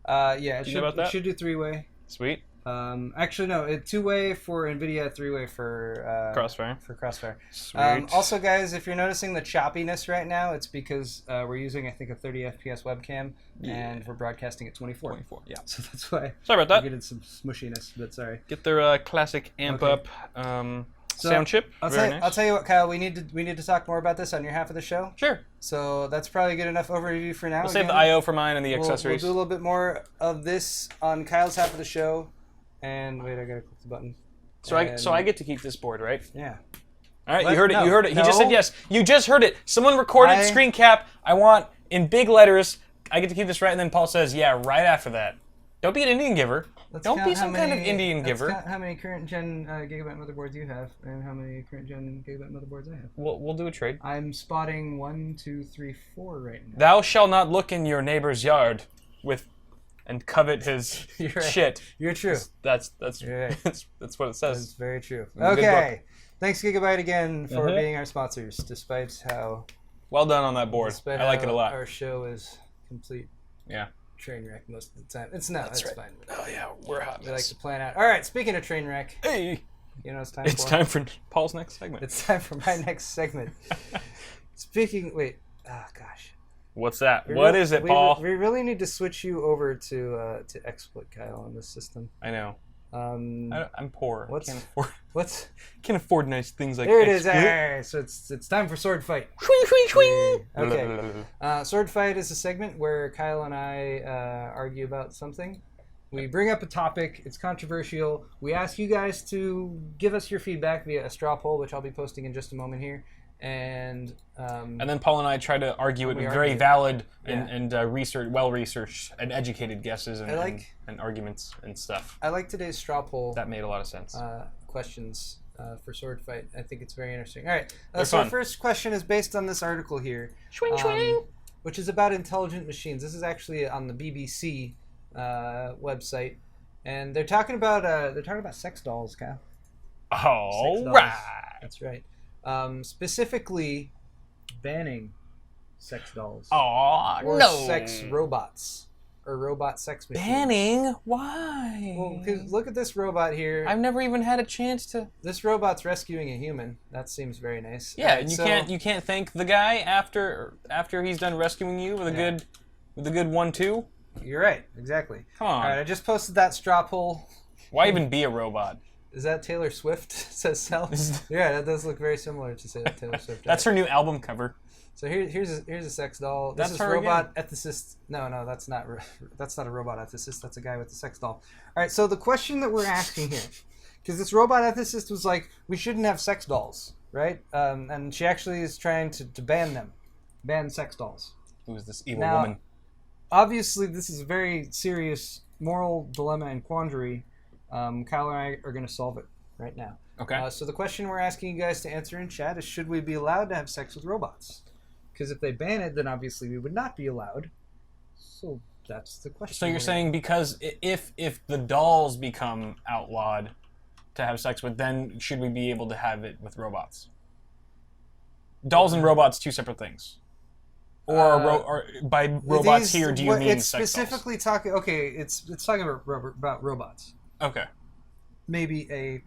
Yeah, Do you know about that? it should do 3-way. Sweet. Actually, no, 2-way for NVIDIA, 3-way for Crossfire. For Crossfire. Sweet. Also, guys, if you're noticing the choppiness right now, it's because we're using, I think, a 30 FPS webcam, and we're broadcasting at 24. 24, yeah. So that's why Sorry about we're that. getting some smushiness, but sorry. Get their classic amp Okay. up sound chip. I'll Very tell you what, Kyle, we need to talk more about this on your half of the show. Sure. So that's probably good enough overview for now. We'll save the Again, I.O. for mine and the accessories. We'll do a little bit more of this on Kyle's half of the show. And wait, I gotta click the button. So I get to keep this board, right? Yeah. All right, What? you heard it. No, You heard it. He just no. said yes. You just heard it. Someone recorded screen cap. I want in big letters. I get to keep this right, and then Paul says, "Yeah," right after that. Don't be an Indian giver. Don't be some kind of Indian giver. Count how many current gen Gigabyte motherboards you have, and how many current gen Gigabyte motherboards I have. We'll do a trade. I'm spotting 1, 2, 3, 4 right now. Thou shalt not look in your neighbor's yard and covet his You're right. shit. You're true. That's You're right. that's what it That's says. very true. In the good Okay. Thanks Gigabyte again for Uh-huh. being our sponsors, despite how Well done on that board. I like it a lot. Our show is complete Yeah. train wreck most of the time. It's not. That's It's right. fine. Oh yeah, we're hot. We like to plan out. All right. Speaking of train wreck, Hey, you know it's time. it's for? time for Paul's next segment. It's time for my next segment. Wait. Oh gosh. What's that? What is it, Paul? We really need to switch you over to exploit, Kyle, on this system. I know. I'm poor. What's- Can't afford. What's Can't afford nice things like. there? It is. XSplit. So it's time for SwordFight. Swing, swing, swing. Okay. SwordFight is a segment where Kyle and I argue about something. We bring up a topic. It's controversial. We ask you guys to give us your feedback via a straw poll, which I'll be posting in just a moment here. And then Paul and I try to argue it with very valid and well-researched and educated guesses and arguments and stuff. I like today's straw poll. That made a lot of sense. Questions for SwordFight. I think it's very interesting. All right. They're So fun. our first question is based on this article here, Swing, swing. which is about intelligent machines. This is actually on the BBC website, and they're talking about sex dolls, Kyle. All Sex dolls. right. That's right. Specifically, banning sex dolls Oh or no. sex robots or robot sex machines. Banning? Why? Well, because look at this robot here. I've never even had a chance to. This robot's rescuing a human. That seems very nice. Yeah, Alright, and so- you can't thank the guy after he's done rescuing you with a good 1-2. You're right. Exactly. Come on. All right, I just posted that straw poll. Why even be a robot? Is that Taylor Swift? Says Sel. Yeah, that does look very similar to Taylor Swift. That's her new album cover. So here's a sex doll. This That's is her robot ethicist. No, that's not a robot ethicist. That's a guy with a sex doll. All right. So the question that we're asking here, because this robot ethicist was like, we shouldn't have sex dolls, right? And she actually is trying to ban sex dolls. Who is this evil Now, woman? Obviously, this is a very serious moral dilemma and quandary. Kyle and I are going to solve it right now. Okay. So the question we're asking you guys to answer in chat is, should we be allowed to have sex with robots? Because if they ban it, then obviously we would not be allowed. So that's the question. So you're saying because if the dolls become outlawed to have sex with, then should we be able to have it with robots? Dolls and robots, two separate things. Or by robots here, do you mean it's sex specifically talking? Okay, it's talking about robots. dolls? Okay. Maybe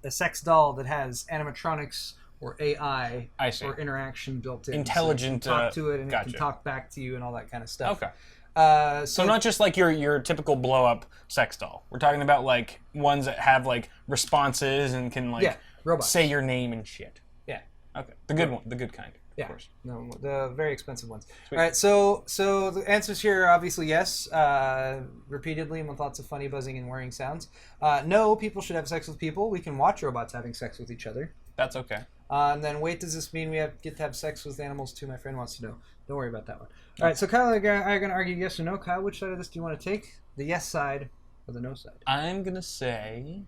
a sex doll that has animatronics or AI I see. or interaction built in. Intelligent, So you can talk to it and gotcha. it can talk back to you and all that kind of stuff. Okay. So So not just like your typical blow up sex doll. We're talking about like ones that have like responses and can like robots. say your name and shit. Yeah. Okay. The good one, the good kind. Yeah. Of course. No, the very expensive ones. Sweet. All right, so the answers here are obviously yes, repeatedly and with lots of funny buzzing and whirring sounds. No, people should have sex with people. We can watch robots having sex with each other. That's okay. And then, wait, does this mean we get to have sex with animals too? My friend wants to know. Don't worry about that one. All right, so Kyle and I are going to argue yes or no. Kyle, which side of this do you want to take? The yes side or the no side? I'm gonna say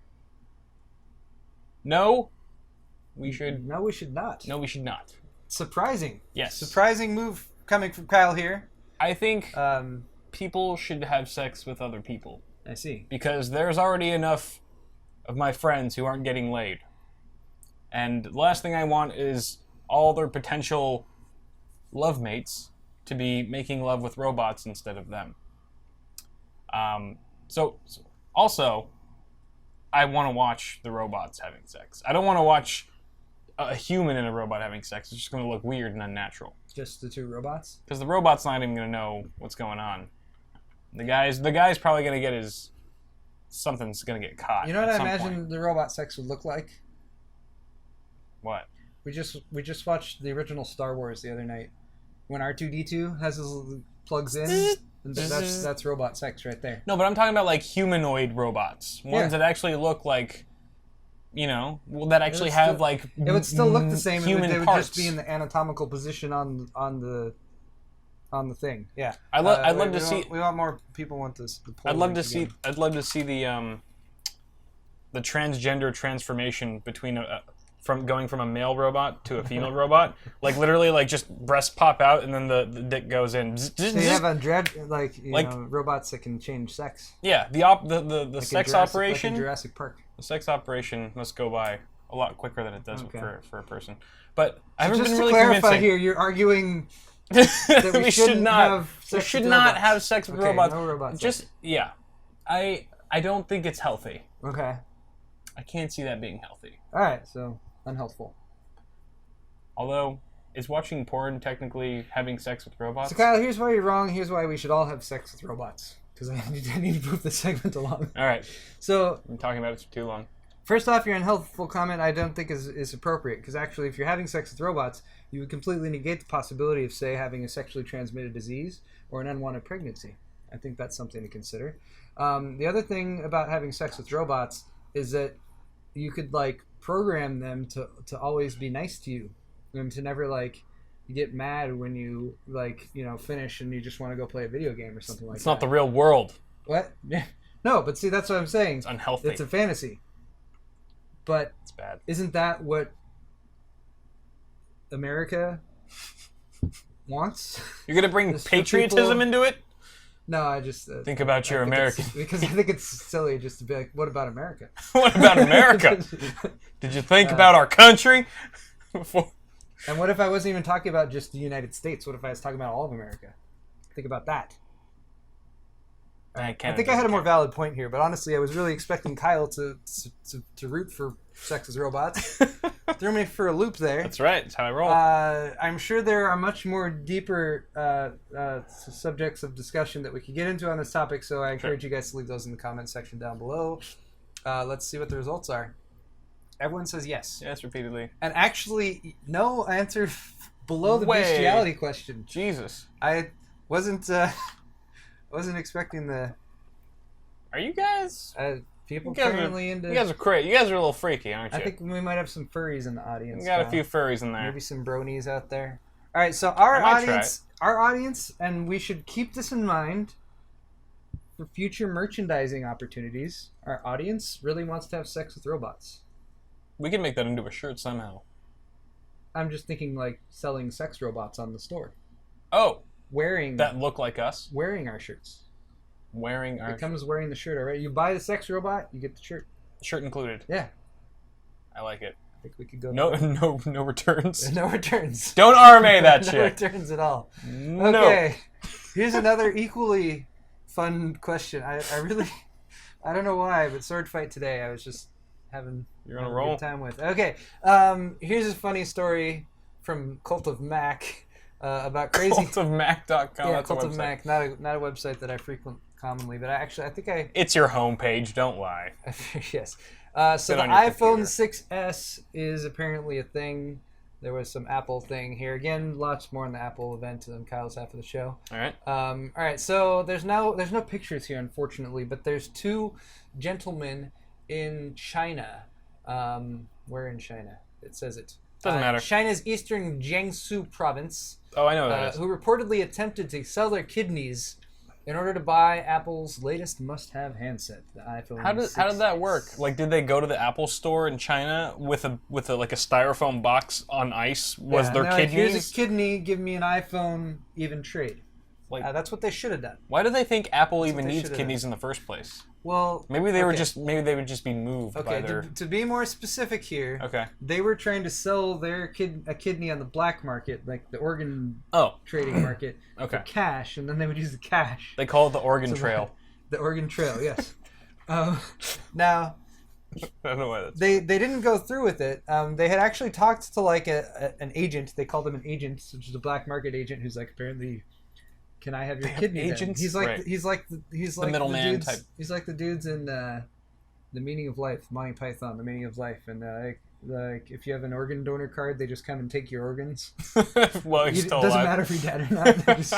no. We should. No, we should not. No, we should not. Surprising. Yes. Surprising move coming from Kyle here. I think Um, people should have sex with other people I see. because there's already enough of my friends who aren't getting laid. And the last thing I want is all their potential love mates to be making love with robots instead of them. So also, I want to watch the robots having sex. I don't want to watch a human and a robot having sex. It's just going to look weird and unnatural. Just the two robots? Because the robot's not even going to know what's going on. The guy's probably going to get his... Something's going to get caught. You know what at I some imagine point. the robot sex would look like? What? We just watched the original Star Wars the other night. When R2-D2 has his little plugs in, and that's robot sex right there. No, but I'm talking about like humanoid robots. Ones that actually look like, that actually have like It would still look the same. Human They would parts. just be in the anatomical position on the thing. Yeah. I'd love to see. We want more people want this. I'd love to see the transgender transformation between from going from a male robot to a female robot. Like literally, like just breasts pop out and then the dick goes in. So you have robots that can change sex. Yeah, the Like sex in operation. like in Jurassic Park. The sex operation must go by a lot quicker than it does for a person. But I haven't Just been to really clarify convincing. here, you're arguing that we should shouldn't not have sex we should with not robots. have sex with Okay, robots. no robot Just sex. yeah, I don't think it's healthy. Okay. I can't see that being healthy. All right. So unhealthful. Although, is watching porn technically having sex with robots? So Kyle, here's why you're wrong. Here's why we should all have sex with robots. because I need to move this segment along. All right. So I'm talking about it for too long. first off, your unhelpful comment I don't think is appropriate, because actually if you're having sex with robots, you would completely negate the possibility of, say, having a sexually transmitted disease or an unwanted pregnancy. I think that's something to consider. The other thing about having sex with robots is that you could like program them to always be nice to you and to never like get mad when you like, you know, finish and you just want to go play a video game or something like that. It's not the real world. What? No, but see, that's what I'm saying. It's unhealthy. It's a fantasy. But It's bad. isn't that what America wants? You're gonna bring Just for patriotism people- into it? No, I just Think about your American. because I think it's silly just to be like, what about America? What about America? Did you think about our country? Before? And what if I wasn't even talking about just the United States? What if I was talking about all of America? Think about that. I think I had a more valid point here, but honestly, I was really expecting Kyle to root for sex with robots. Threw me for a loop there. That's right. That's how I roll. I'm sure there are much more deeper subjects of discussion that we could get into on this topic, so I encourage you guys to leave those in the comment section down below. Let's see what the results are. Everyone says yes. Yes, repeatedly. And actually, no answer below the Way. bestiality question. Jesus. I wasn't expecting the Are you guys? people You guys currently into. You guys are crazy. You guys are a little freaky, aren't you? I think we might have some furries in the audience. We got a now. few furries in there. Maybe some bronies out there. All right, so I might try our audience, and we should keep this in mind for future merchandising opportunities. Our audience really wants to have sex with robots. We can make that into a shirt somehow. I'm just thinking like selling sex robots on the store, Oh, wearing that look like us? wearing our shirts. Wearing our It comes wearing the shirt already. You buy the sex robot, you get the shirt. shirt included. Yeah, I like it. I think we could go. No returns. No returns. Don't RMA that No shit. returns at all. No. Okay, here's another equally fun question. I really, I don't know why, but SwordFight today I was just having You're on a a roll. good time with. Okay, here's a funny story from Cult of Mac about crazy. Cultofmac.com. Yeah, That's a Cult of website. Mac, not a website that I frequent commonly, but I think I It's your homepage. Don't lie. yes. So Sit the on your iPhone computer. 6s is apparently a thing. There was some Apple thing here. Again, lots more on the Apple event than Kyle's half of the show. All right. All right. So there's no pictures here, unfortunately, but there's two gentlemen in China. Where in China? It says it. Doesn't matter. China's eastern Jiangsu province, Oh, I know what that is. who reportedly attempted to sell their kidneys in order to buy Apple's latest must-have handset, the iPhone. How did that work? Like, did they go to the Apple store in China with a like a styrofoam box on ice? Was their Like, here's kidneys? a kidney. Give me an iPhone. Even trade. Like, That's what they should have done. why do they think Apple what even they needs should've kidneys in the first place? Well, Maybe they okay. they would just be moved by Okay. their. To be more specific here, Okay. they were trying to sell their a kidney on the black market, like the organ Oh, trading market, Okay. for cash, and then they would use the cash. they call it the Oregon So Trail. The Oregon Trail, yes. Now, I don't know why that's. they didn't go through with it. They had actually talked to like an agent. They called him an agent, which is a black market agent who's like, apparently, can I have your have kidney? then?" agents? He's like Right. he's like the middleman dudes, type. He's like the dudes in The Meaning of Life, Monty Python, The Meaning of Life, and like if you have an organ donor card, they just come and take your organs. Well, he's It still doesn't alive. matter if you're dead or not. They just-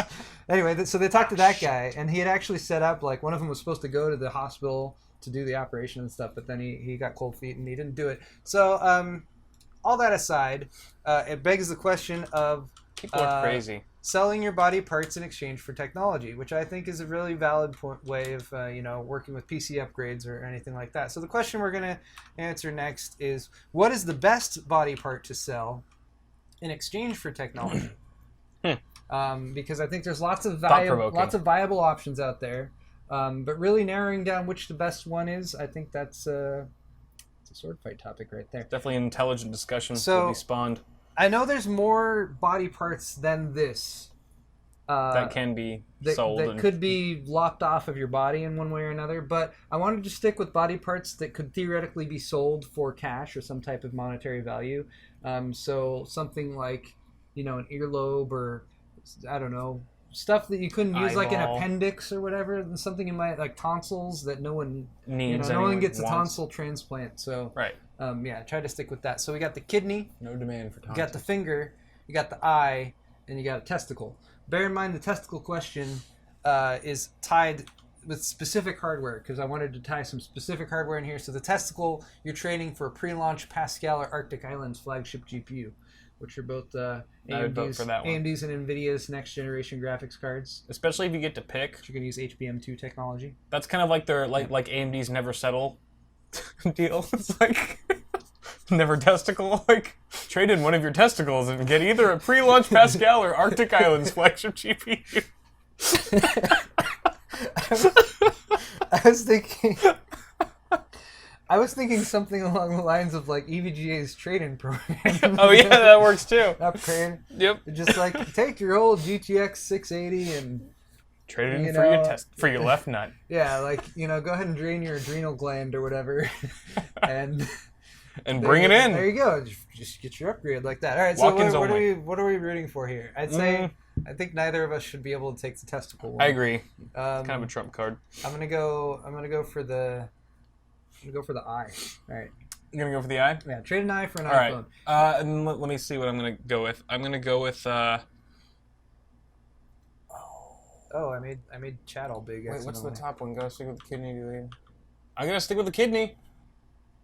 anyway, so they talked to that guy, and he had actually set up, like, one of them was supposed to go to the hospital to do the operation and stuff, but then he got cold feet and he didn't do it. So, all that aside, it begs the question of People are crazy. selling your body parts in exchange for technology, which I think is a really valid way of working with PC upgrades or anything like that. So the question we're going to answer next is, what is the best body part to sell in exchange for technology? Because I think there's lots of viable options out there, but really narrowing down which the best one is, I think that's a sword fight topic right there. Definitely an intelligent discussion So- will be spawned I know there's more body parts than this. that can be sold. That and could be lopped off of your body in one way or another, but I wanted to stick with body parts that could theoretically be sold for cash or some type of monetary value. So something like, an earlobe, or I don't know, stuff that you couldn't use, like an Eyeball. appendix or whatever, and something you might like tonsils that no one Needs. no one gets a wants. tonsil transplant. So Right. yeah, try to stick with that. So we got the kidney, No demand for you tonsils. got the finger, you got the eye, and you got a testicle. Bear in mind the testicle question is tied with specific hardware, because I wanted to tie some specific hardware in here. So the testicle, you're training for a pre-launch Pascal or Arctic Islands flagship GPU, which are both I would vote for that one. AMD's and NVIDIA's next generation graphics cards. Especially if you get to pick. You're gonna use HBM2 technology. That's kind of like their like AMD's never settle deal. It's like never testicle. Like trade in one of your testicles and get either a pre-launch Pascal or Arctic Islands flagship GPU. I was thinking something along the lines of like EVGA's trade-in program. Oh yeah, that works too. Upgrade. Yep. Just like take your old GTX 680 and Trade it in for your left nut. yeah, like go ahead and drain your adrenal gland or whatever, and bring it in. There you go. Just get your upgrade like that. All right. Walk-ins So only. what are we rooting for here? I'd say I think neither of us should be able to take the testicle one. I agree. Kind Kind of a trump card. I'm gonna go for the eye. All right. You're gonna go for the eye? Yeah. Trade an eye for an All right. iPhone. And let me see what I'm gonna go with. I'm gonna go with. Oh, I made chat all big. Wait, what's the accidentally. top one? Gotta stick with the kidney, Lian. I'm gonna stick with the kidney.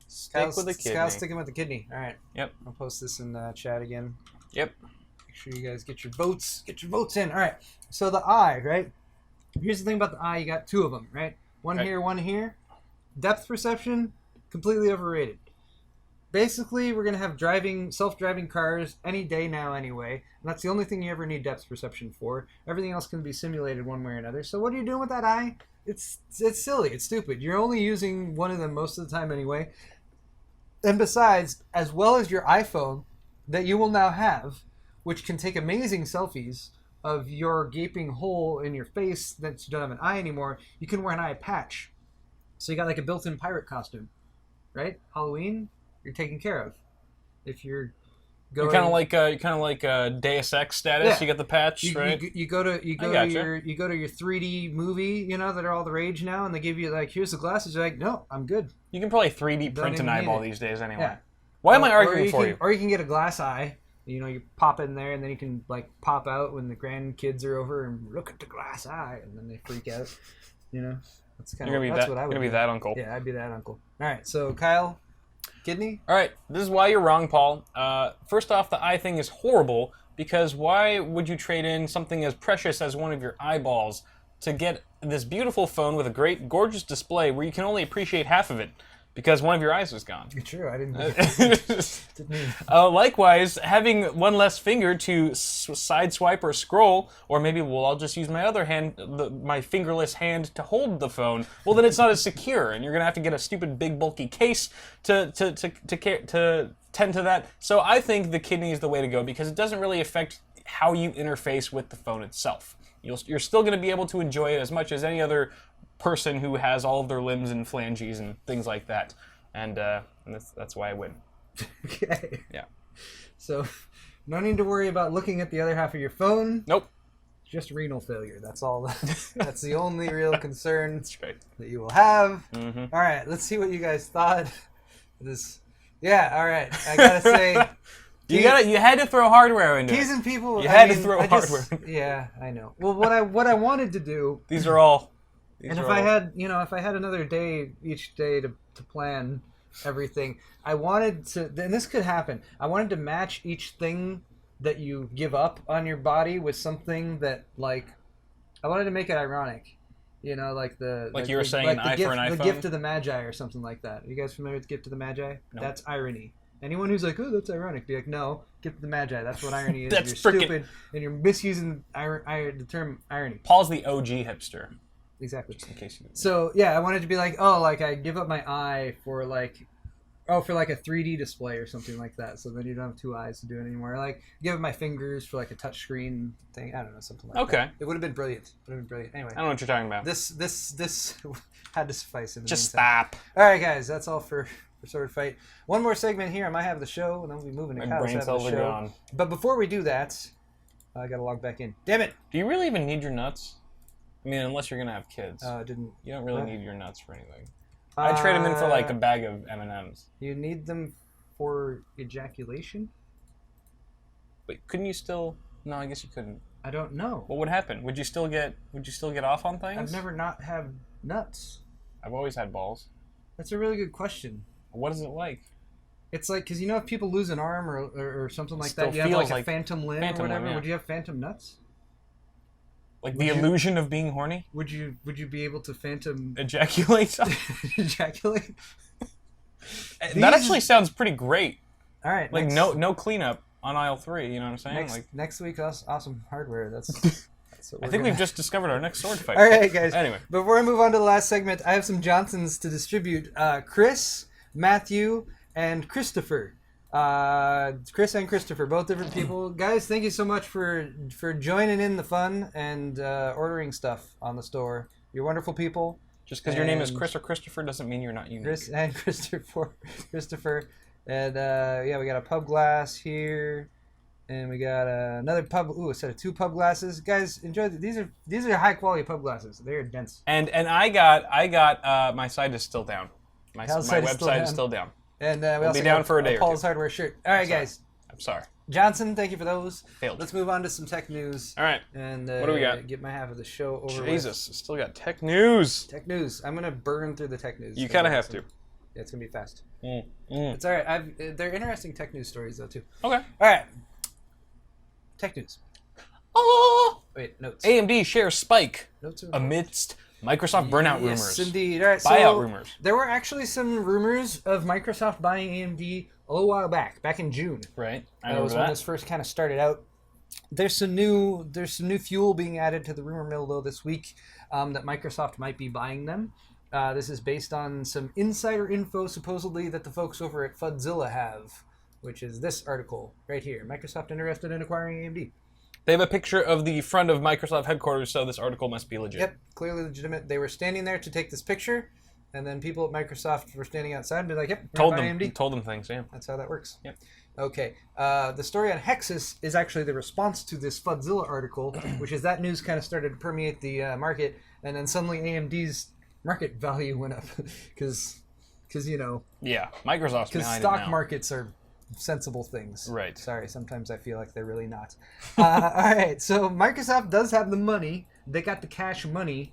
Stick with the kidney. Scout's sticking with the kidney. All right. Yep. I'll post this in chat again. Yep. Make sure you guys get your votes. Get your votes in. All right. So the eye, right? Here's the thing about the eye. You got two of them, right? One Right. here, one here. Depth perception, completely overrated. Basically, we're going to have self-driving cars any day now anyway. And that's the only thing you ever need depth perception for. Everything else can be simulated one way or another. So what are you doing with that eye? It's silly. It's stupid. You're only using one of them most of the time anyway. And besides, as well as your iPhone that you will now have, which can take amazing selfies of your gaping hole in your face that you don't have an eye anymore, you can wear an eye patch. So you got like a built-in pirate costume, right? Halloween, you're taken care of. If you're going, You're kind of like Deus Ex status. Yeah. You got the patch, you, right? you go to your 3D movie, that are all the rage now, and they give you like, here's the glasses. You're like, no, I'm good. You can probably 3D Don't print an even need eyeball it. these days anyway. Yeah. Why am I arguing for you? Or you can get a glass eye. You pop in there, and then you can like pop out when the grandkids are over and look at the glass eye, and then they freak out. That's kind You're of gonna be that's that. what I You're would gonna be do. that uncle. Yeah, I'd be that uncle. All right, so Kyle, kidney. All right, this is why you're wrong, Paul. First off, the eye thing is horrible because why would you trade in something as precious as one of your eyeballs to get this beautiful phone with a great, gorgeous display where you can only appreciate half of it because one of your eyes is gone? True, I didn't. Likewise, having one less finger to side swipe or scroll, or maybe I'll just use my other hand, my fingerless hand, to hold the phone. Well, then it's not as secure, and you're gonna have to get a stupid big bulky case to tend to that. So I think the kidney is the way to go because it doesn't really affect how you interface with the phone itself. You're still going to be able to enjoy it as much as any other person who has all of their limbs and phalanges and things like that. And that's why I win. Okay. Yeah. So, no need to worry about looking at the other half of your phone. Nope. Just renal failure. That's all. That's the only real concern That's right. that you will have. Mm-hmm. All right, let's see what you guys thought. Yeah. All right. I gotta say, You had to throw hardware into it. teasing people. You had to throw hardware. Yeah, I know. Well, what I wanted to do. These are all. And if I had another day each day to plan everything, I wanted to, and this could happen, I wanted to match each thing that you give up on your body with something that, like, I wanted to make it ironic. You were saying, an eye for an iPhone? The gift of the Magi or something like that. Are you guys familiar with Gift of the Magi? No. That's irony. Anyone who's like, oh, that's ironic, be like, no, Gift of the Magi. That's what irony is. That's You're stupid, and you're misusing the term irony. Paul's the OG hipster. Exactly. Just in case you didn't. So yeah, I wanted to be like, oh, like I give up my eye for like a 3D display or something like that. So then you don't have two eyes to do it anymore. Like give up my fingers for like a touch screen thing. I don't know, something like that. Okay. It would have been brilliant. Anyway, I don't know what you're talking about. this had to suffice. In the Just meantime. stop. All right, guys, that's all for SwordFight. One more segment here. I might have the show, and then we'll be moving to My Kyle's brain have the cells are show. gone. But before we do that, I gotta log back in. Damn it! Do you really even need your nuts? I mean, unless you're gonna have kids. Didn't. You don't really need your nuts for anything. I'd trade them in for like a bag of M&Ms. You need them for ejaculation? But couldn't you still? No, I guess you couldn't. I don't know. What would happen? Would you still get off on things? I've never not had nuts. I've always had balls. That's a really good question. What is it like? It's like, because you know if people lose an arm or something like that, you have feels like a like phantom limb or whatever. yeah. Would you have phantom nuts? Like the illusion of being horny? Would you be able to phantom ejaculate? ejaculate? That actually sounds pretty great. All right. Like no cleanup on aisle 3. You know what I'm saying? Next week, awesome hardware. That's what I think we've just discovered our next sword fight. All right, guys. Anyway, before I move on to the last segment, I have some Johnsons to distribute. Chris, Matthew, and Christopher. Chris and Christopher, both different people. Guys, thank you so much for joining in the fun and ordering stuff on the store. You're wonderful people. Just because your name is Chris or Christopher doesn't mean you're not unique. Chris and Christopher. And yeah, we got a pub glass here. And we got another pub. Ooh, a set of 2 pub glasses. Guys, enjoy. These are high quality pub glasses. They're dense. And I got my site is still down. My website is still down. And we we'll also be down got for a day Paul's or 2. Hardware shirt. All right, guys. I'm sorry. Johnson, thank you for those. Failed. Let's move on to some tech news. All right. And what do we got? Get my half of the show over Jesus, still got tech news. Tech news. I'm gonna burn through the tech news. You kind of have to. Yeah, it's gonna be fast. Mm. It's all right. They're interesting tech news stories though too. Okay. All right. Tech news. Oh. Wait, notes. AMD shares spike Notes amidst Microsoft burnout rumors. Yes, indeed. All right. Buyout rumors. There were actually some rumors of Microsoft buying AMD a little while back in June. Right. That was when this first kind of started out. There's some new fuel being added to the rumor mill though this week that Microsoft might be buying them. This is based on some insider info supposedly that the folks over at Fudzilla have, which is this article right here. Microsoft interested in acquiring AMD. They have a picture of the front of Microsoft headquarters, so this article must be legit. Yep, clearly legitimate. They were standing there to take this picture, and then people at Microsoft were standing outside and be like, "Yep, told them things." Yeah, that's how that works. Yep. Okay. The story on Hexus is actually the response to this Fudzilla article, which is that news kind of started to permeate the market, and then suddenly AMD's market value went up because you know. Yeah, Microsoft's behind it now. Because stock markets are sensible things. Right. Sorry, sometimes I feel like they're really not. All right, so Microsoft does have the money. They got the cash money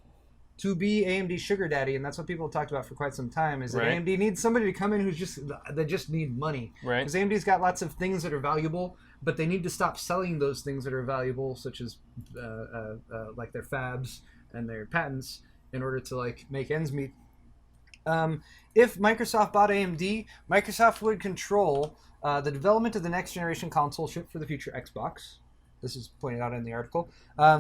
to be AMD's sugar daddy, and that's what people have talked about for quite some time, is that AMD needs somebody to come in that just need money. Right. Because AMD's got lots of things that are valuable, but they need to stop selling those things that are valuable, such as like their fabs and their patents, in order to like make ends meet. If Microsoft bought AMD, Microsoft would control the development of the next generation console shipped for the future Xbox. This is pointed out in the article.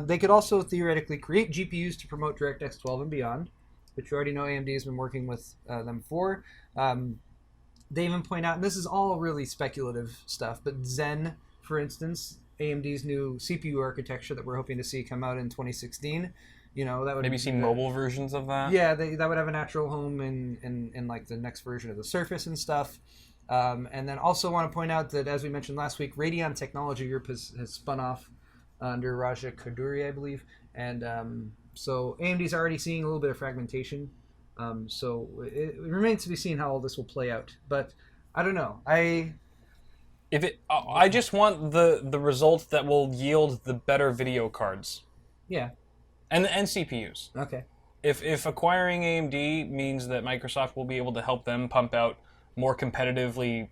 They could also theoretically create GPUs to promote DirectX 12 and beyond, which you already know AMD has been working with them for. They even point out, and this is all really speculative stuff, but Zen, for instance, AMD's new CPU architecture that we're hoping to see come out in 2016, you know, that would maybe see mobile versions of that. Yeah, that would have a natural home in like the next version of the Surface and stuff. And then also want to point out that, as we mentioned last week, Radeon Technology Group has spun off under Raja Koduri, I believe. And so AMD's already seeing a little bit of fragmentation. So it remains to be seen how all this will play out. But I don't know. I just want the result that will yield the better video cards. Yeah. And CPUs. Okay. If acquiring AMD means that Microsoft will be able to help them pump out more competitively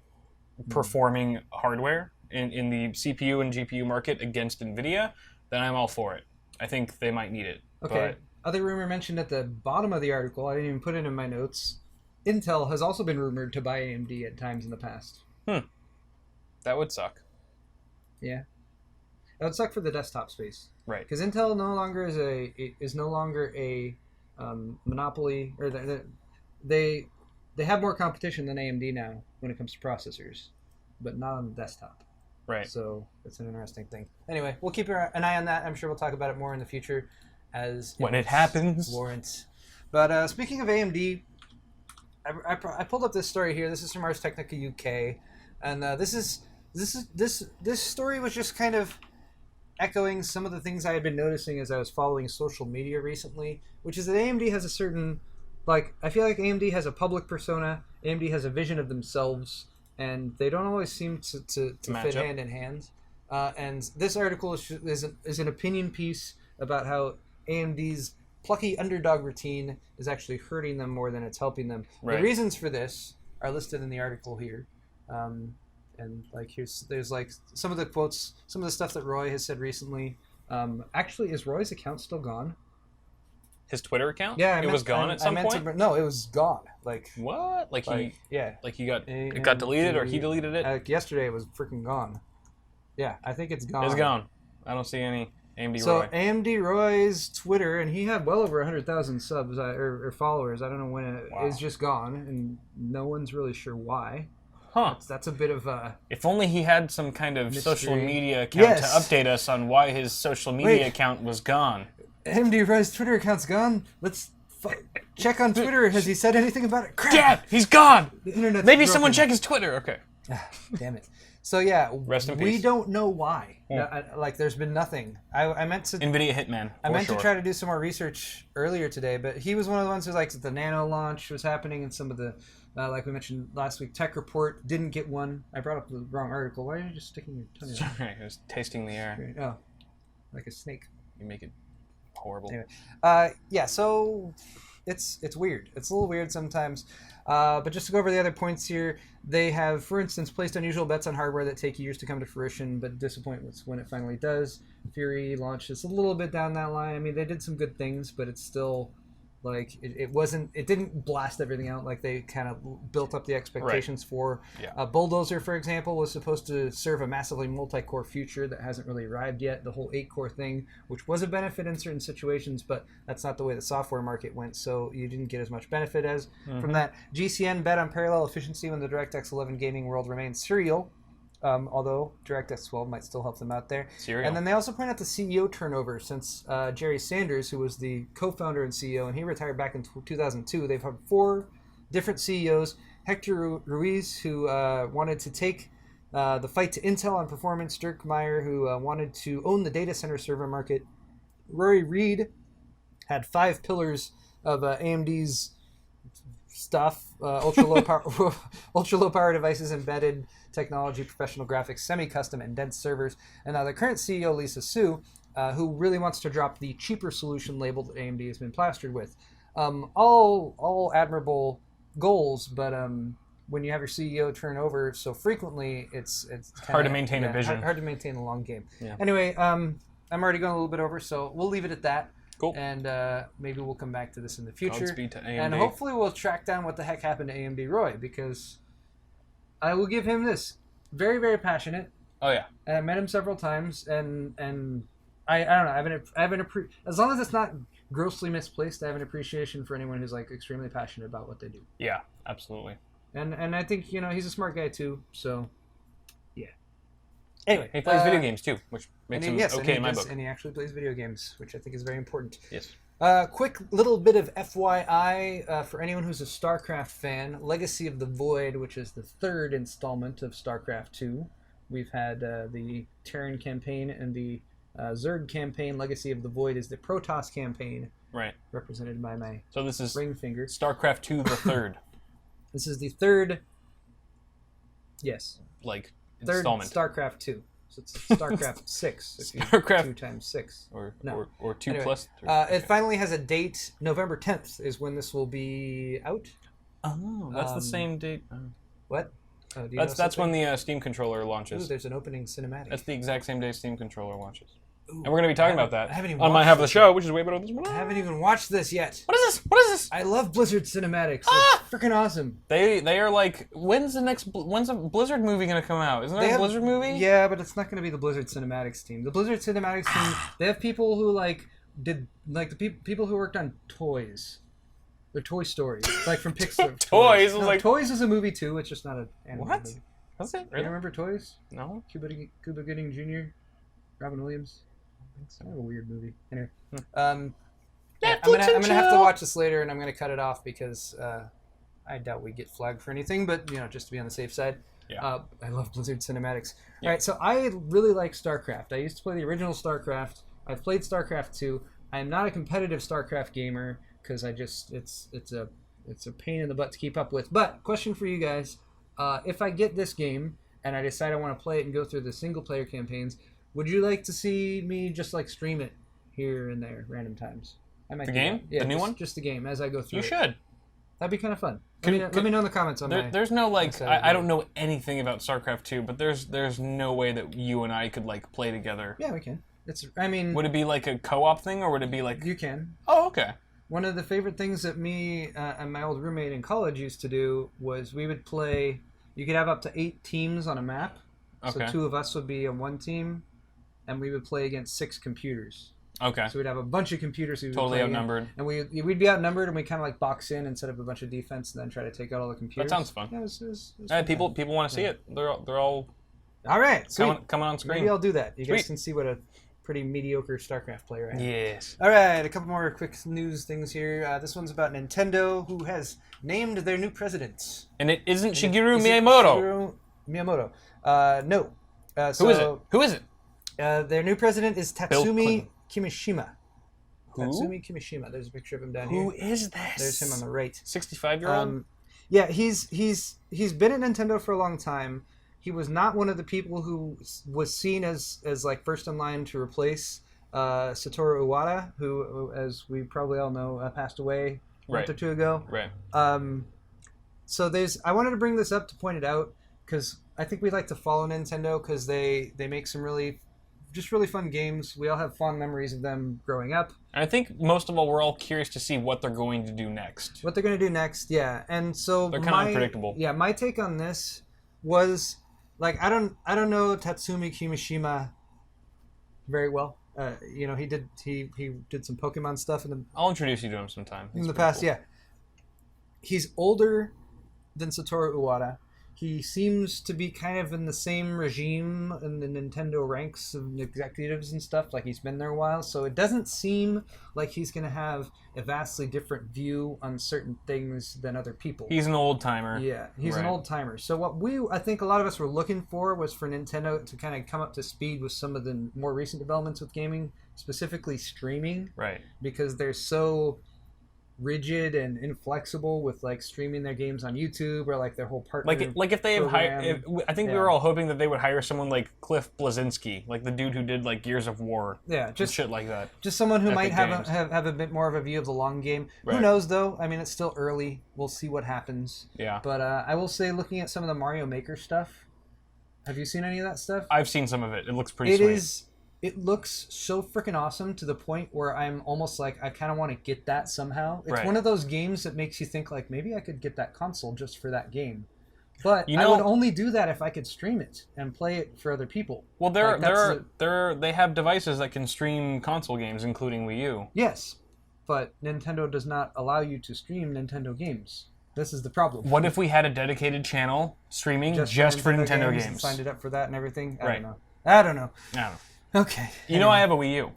performing hardware in the CPU and GPU market against NVIDIA, then I'm all for it. I think they might need it. Okay. Other rumor mentioned at the bottom of the article, I didn't even put it in my notes, Intel has also been rumored to buy AMD at times in the past. That would suck. Yeah. That would suck for the desktop space. Right. Because Intel is no longer a monopoly, or they have more competition than AMD now when it comes to processors, but not on the desktop. Right. So it's an interesting thing. Anyway, we'll keep an eye on that. I'm sure we'll talk about it more in the future as when it happens. Warrants. But speaking of AMD, I pulled up this story here. This is from Ars Technica UK, and this story was just kind of echoing some of the things I had been noticing as I was following social media recently, which is that AMD has a certain, like, I feel like AMD has a public persona, AMD has a vision of themselves, and they don't always seem to fit hand in hand. And this article is an opinion piece about how AMD's plucky underdog routine is actually hurting them more than it's helping them. The reasons for this are listed in the article here. And like there's like some of the quotes, some of the stuff that Roy has said recently. Actually, is Roy's account still gone? His Twitter account? Yeah, it was gone at some point. No, it was gone. Like what? Like he it got deleted, or he deleted it? Yesterday it was freaking gone. Yeah, I think it's gone. It's gone. I don't see any AMD so Roy. AMD Roy's Twitter, and he had well over 100,000 subs or followers. I don't know when it is just gone, and no one's really sure why. Huh. That's a bit of a... If only he had some kind of social media account to update us on why his social media account was gone. AMD Roy's Twitter account's gone. Let's check on Twitter. Has he said anything about it? Crap! Dad, he's gone! The internet's Maybe broken. someone check his Twitter. Okay. Damn it. So yeah, rest in peace. We don't know why. Like, there's been nothing. I meant to... NVIDIA Hitman, I meant to try to do some more research earlier today, but he was one of the ones who, like, the Nano launch was happening, and some of the... like we mentioned last week, Tech Report didn't get one. I brought up the wrong article. Why are you just sticking your tongue out? Sorry, I was tasting the air. Oh, like a snake. You make it horrible. Anyway, yeah, so it's weird. It's a little weird sometimes. But just to go over the other points here, they have, for instance, placed unusual bets on hardware that take years to come to fruition, but disappoint when it finally does. Fury launches a little bit down that line. I mean, they did some good things, but it's still... Like, it didn't blast everything out like they kind of built up the expectations for. Yeah. Bulldozer, for example, was supposed to serve a massively multi-core future that hasn't really arrived yet. The whole 8-core thing, which was a benefit in certain situations, but that's not the way the software market went, so you didn't get as much benefit as from that. GCN bet on parallel efficiency when the DirectX 11 gaming world remains serial. Although DirectX 12 might still help them out there. Serial. And then they also point out the CEO turnover since Jerry Sanders, who was the co-founder and CEO, and he retired back in 2002. They've had 4 different CEOs. Hector Ruiz, who wanted to take the fight to Intel on performance. Dirk Meyer, who wanted to own the data center server market. Rory Reid had 5 pillars of AMD's stuff, ultra low power devices, embedded technology, professional graphics, semi-custom, and dense servers. And now the current CEO, Lisa Su, who really wants to drop the cheaper solution label that AMD has been plastered with. All admirable goals, but when you have your CEO turn over so frequently, it's hard to maintain a vision. Hard to maintain a long game. Yeah. Anyway, I'm already going a little bit over, so we'll leave it at that. Cool. And maybe we'll come back to this in the future. Godspeed to AMD. And hopefully we'll track down what the heck happened to AMD Roy, because I will give him this. Very, very passionate. Oh, yeah. And I met him several times, and I don't know. I have as long as it's not grossly misplaced, I have an appreciation for anyone who's like extremely passionate about what they do. Yeah, absolutely. And I think, he's a smart guy too, so yeah. Anyway, he plays video games too, which makes him okay in my book. And he actually plays video games, which I think is very important. Yes. Quick little bit of FYI for anyone who's a Starcraft fan. Legacy of the Void, which is the 3rd installment of Starcraft 2. We've had the Terran campaign and the Zerg campaign. Legacy of the Void is the Protoss campaign. Right. Represented by my So this is ring finger. Starcraft 2, the 3rd. This is the 3rd. Yes. Like, 3rd installment. Starcraft 2. So it's Starcraft 6. Starcraft 2 times 6. Or 2 Anyway, plus. It finally has a date. November 10th is when this will be out. Oh, that's the same date. Oh. What? Oh, That's when the Steam controller launches. Ooh, there's an opening cinematic. That's the exact same day Steam controller launches. Ooh, and we're going to be talking about that I haven't even on my half of the show, which is way better than this one. I haven't even watched this yet. What is this? What is this? I love Blizzard cinematics. It's freaking awesome. They are like, when's a Blizzard movie going to come out? Isn't there a Blizzard movie? Yeah, but it's not going to be the Blizzard cinematics team. The Blizzard cinematics team, they have people who did the people who worked on Toys. They're Toy Story, like from Pixar. Toys? No, like... Toys is a movie too. It's just not an animated What? movie. Was it? Really? You remember Toys? No. Cuba Gooding Jr., Robin Williams. It's kind of a weird movie. Anyway, I'm gonna have to watch this later, and I'm gonna cut it off because I doubt we get flagged for anything. But just to be on the safe side. Yeah. I love Blizzard cinematics. All right, so I really like StarCraft. I used to play the original StarCraft. I've played StarCraft 2. I am not a competitive StarCraft gamer because it's a pain in the butt to keep up with. But question for you guys: if I get this game and I decide I want to play it and go through the single player campaigns, would you like to see me just like stream it here and there, random times? I might The do game? that. Yeah, The new one? Just the game as I go through. You should. That'd be kind of fun. Let Let me know in the comments on my... There's no like That's I don't know anything about StarCraft 2, but there's no way that you and I could like play together. Yeah, we can. I mean, Would it be like a co-op thing, or would it be like? you can. Oh, okay. One of the favorite things that me and my old roommate in college used to do was we would play. You could have up to 8 teams on a map. Okay. So 2 of us would be on one team, and we would play against 6 computers. Okay. So we'd have a bunch of computers. We would Totally play outnumbered. and we'd be outnumbered, and we kind of like box in and set up a bunch of defense, and then try to take out all the computers. That sounds fun. Yeah, it was Hey, fun people time. want to see it. They're all All right, sweet. coming on screen. Maybe I'll do that. You guys Sweet. can see what a pretty mediocre StarCraft player I am. Yes. All right, a couple more quick news things here. This one's about Nintendo, who has named their new president. And it isn't Is Shigeru it Miyamoto. Shigeru Miyamoto. No. Who is it? Who is it? Their new president is Bill Tatsumi Kimishima. Who? Tatsumi Kimishima. There's a picture of him down Who here. is this? There's him on the right. 65-year-old. Yeah, he's been at Nintendo for a long time. He was not one of the people who was seen as like first in line to replace Satoru Iwata, who, as we probably all know, passed away a month or 2 ago. Right. So I wanted to bring this up to point it out because I think we like to follow Nintendo because they make some really fun games. We all have fond memories of them growing up. And I think most of all, we're all curious to see what they're going to do next. What they're going to do next, yeah. And so They're kind of unpredictable. Yeah, my take on this was like I don't know Tatsumi Kimishima very well. He did some Pokemon stuff I'll introduce you to him sometime. in the past. Cool. Yeah, he's older than Satoru Iwata. He seems to be kind of in the same regime in the Nintendo ranks of executives and stuff. Like he's been there a while, so it doesn't seem like he's going to have a vastly different view on certain things than other people. He's an old timer. Yeah, he's an Right. old timer. So what I think a lot of us were looking for was for Nintendo to kind of come up to speed with some of the more recent developments with gaming, specifically streaming, Right. because they're so rigid and inflexible with like streaming their games on YouTube or like their whole partner. Like if they have hired, I think we Yeah. were all hoping that they would hire someone like Cliff Bleszinski, like the dude who did like Gears of War, Yeah, and just shit like that. just someone who Epic might have games. have a bit more of a view of the long game. Who Right. knows though? I mean, it's still early. We'll see what happens. Yeah. But I will say, looking at some of the Mario Maker stuff, have you seen any of that stuff? I've seen some of it. It looks pretty sweet. It looks so freaking awesome to the point where I'm almost like I kind of want to get that somehow. It's Right. one of those games that makes you think like maybe I could get that console just for that game. But You I know- would only do that if I could stream it and play it for other people. Well, Like, they have devices that can stream console games, including Wii U. Yes, but Nintendo does not allow you to stream Nintendo games. This is the problem. What if we had a dedicated channel streaming just for Nintendo and games? signed it up for that and everything? Right. I don't know. I don't know. Okay. You know, I have a Wii U,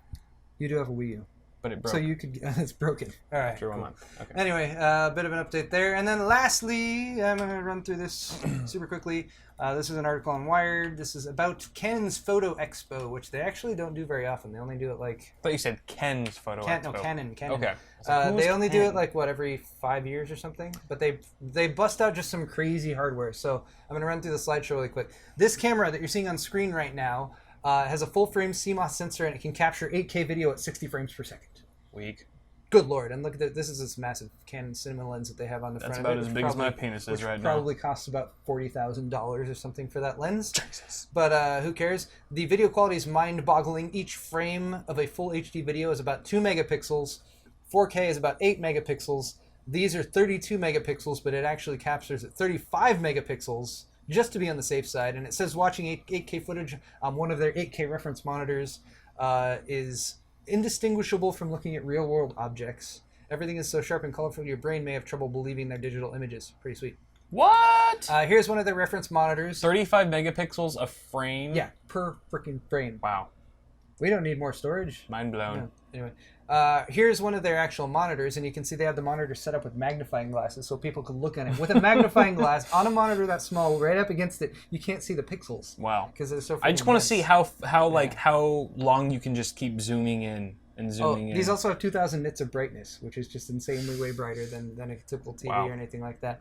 You do have a Wii U. but it broke So you could... It's broken. All right. after 1 cool. month. Okay. Anyway, a bit of an update there. And then lastly, I'm going to run through this super quickly. This is an article on Wired. This is about Canon's Photo Expo, which they actually don't do very often. They only do it like... I thought you said Ken's Photo Expo. Canon. Okay. So who's They only do Ken? it like, every 5 years or something? But they bust out just some crazy hardware. So I'm going to run through the slideshow really quick. This camera that you're seeing on screen right now has a full-frame CMOS sensor, and it can capture 8K video at 60 frames per second. Weak. Good lord! And look at that. This is this massive Canon cinema lens that they have on the That's front about of it. as which big as my probably- penis is which right now. probably costs about $40,000 or something for that lens. Jesus. But who cares? The video quality is mind-boggling. Each frame of a full HD video is about 2 megapixels. 4K is about 8 megapixels. These are 32 megapixels, but it actually captures at 35 megapixels just to be on the safe side. And it says watching 8K footage on one of their 8K reference monitors is indistinguishable from looking at real-world objects. Everything is so sharp and colorful, your brain may have trouble believing they're digital images. Pretty sweet. What? Here's one of their reference monitors. 35 megapixels a frame? Yeah, per freaking frame. Wow. We don't need more storage. Mind blown. No. Anyway, here's one of their actual monitors, and you can see they have the monitor set up with magnifying glasses so people can look at it. With a magnifying glass on a monitor that small, right up against it, you can't see the pixels. Wow. Because they're so. I just want to see how long you can just keep zooming in and zooming in. These also have 2,000 nits of brightness, which is just insanely way brighter than a typical TV or anything like that.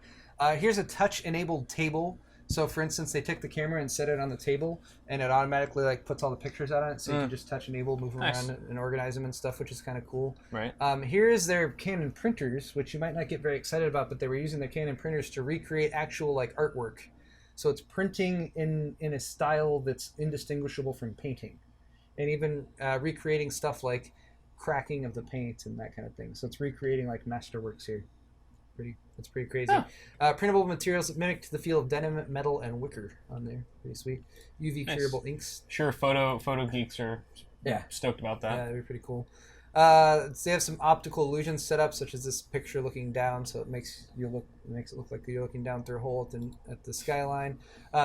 Here's a touch-enabled table. So, for instance, they took the camera and set it on the table, and it automatically like puts all the pictures out on it, so you can just touch enable, move them around, and organize them and stuff, which is kind of cool. Right. Here is their Canon printers, which you might not get very excited about, but they were using their Canon printers to recreate actual like artwork. So it's printing in a style that's indistinguishable from painting, and even recreating stuff like cracking of the paint and that kind of thing. So it's recreating like masterworks here. It's pretty crazy. Printable materials that mimic the feel of denim, metal, and wicker on there. Pretty sweet. UV curable inks. Sure, photo geeks are stoked about that. Yeah, they're pretty cool. They have some optical illusions set up, such as this picture looking down, so it makes it look like you're looking down through a hole at the skyline.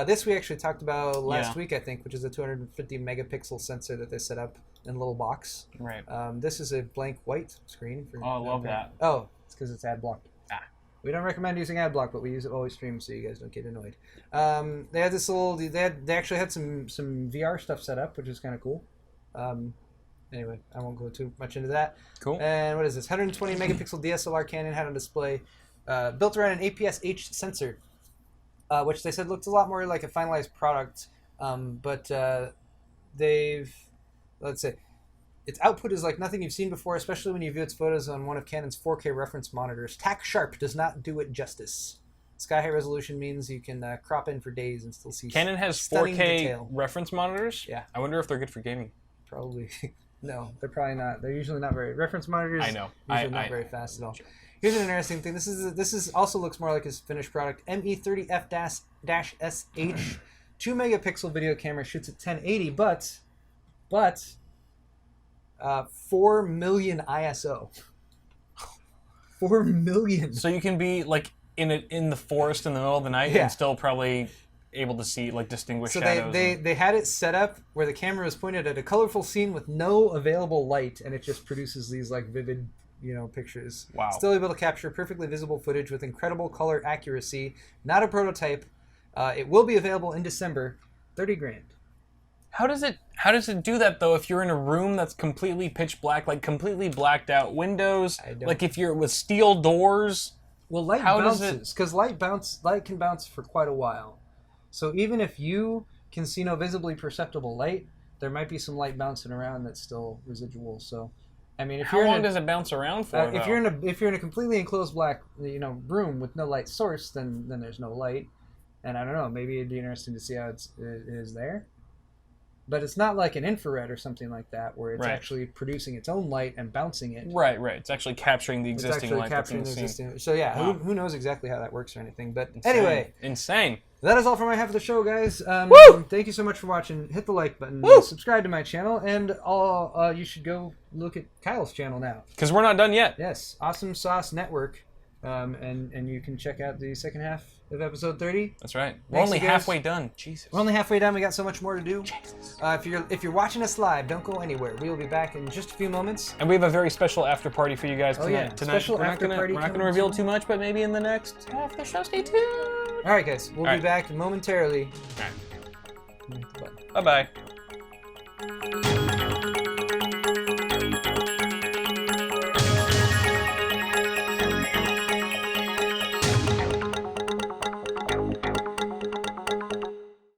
This we actually talked about last week, I think, which is a 250 megapixel sensor that they set up in a little box. Right. This is a blank white screen. I love that. Oh, it's because it's ad blocked. We don't recommend using ad block, but we use it while we stream, so you guys don't get annoyed. They had this little. They actually had some VR stuff set up, which is kind of cool. Anyway, I won't go too much into that. Cool. And what is this? 120 megapixel DSLR Canon had on display, built around an APS-H sensor, which they said looked a lot more like a finalized product. But let's say, its output is like nothing you've seen before, especially when you view its photos on one of Canon's 4K reference monitors. Tack Sharp does not do it justice. Sky high resolution means you can crop in for days and still see Canon has 4K detail. Reference monitors? Yeah. I wonder if they're good for gaming. Probably. No, they're probably not. They're usually not very... Reference monitors I know. usually not very fast at all. Here's an interesting thing. This is also looks more like his finished product. ME30F-SH 2 megapixel video camera shoots at 1080, but 4 million ISO. 4 million. So you can be like in the forest in the middle of the night and still probably able to see like distinguish shadows. So they had it set up where the camera is pointed at a colorful scene with no available light, and it just produces these like vivid, pictures. Wow. Still able to capture perfectly visible footage with incredible color accuracy. Not a prototype. It will be available in December. 30 grand. How does it do that though if you're in a room that's completely pitch black, like completely blacked out windows, like if you're with steel doors? Well, light bounces because light can bounce for quite a while. So even if you can see no visibly perceptible light, there might be some light bouncing around that's still residual. So, I mean, how long does it bounce around for? If you're in a completely enclosed black room with no light source, then there's no light. And I don't know, maybe it'd be interesting to see how it is there. But it's not like an infrared or something like that, where it's actually producing its own light and bouncing it. Right. It's actually capturing the existing light that's in the scene. So yeah, who knows exactly how that works or anything. But anyway. Insane. That is all for my half of the show, guys. Thank you so much for watching. Hit the like button. Subscribe to my channel. And you should go look at Kyle's channel now. Because we're not done yet. Yes. Awesome Sauce Network. And you can check out the second half of episode 30. That's right. We're only halfway done. Jesus. We're only halfway done. We got so much more to do. Jesus. If you're watching us live, don't go anywhere. We will be back in just a few moments. And we have a very special after party for you guys tonight. Yeah. Special after party. We're not gonna reveal too much, but maybe in the next half of the show, stay tuned. All right, guys. We'll be back momentarily. All right. Bye-bye.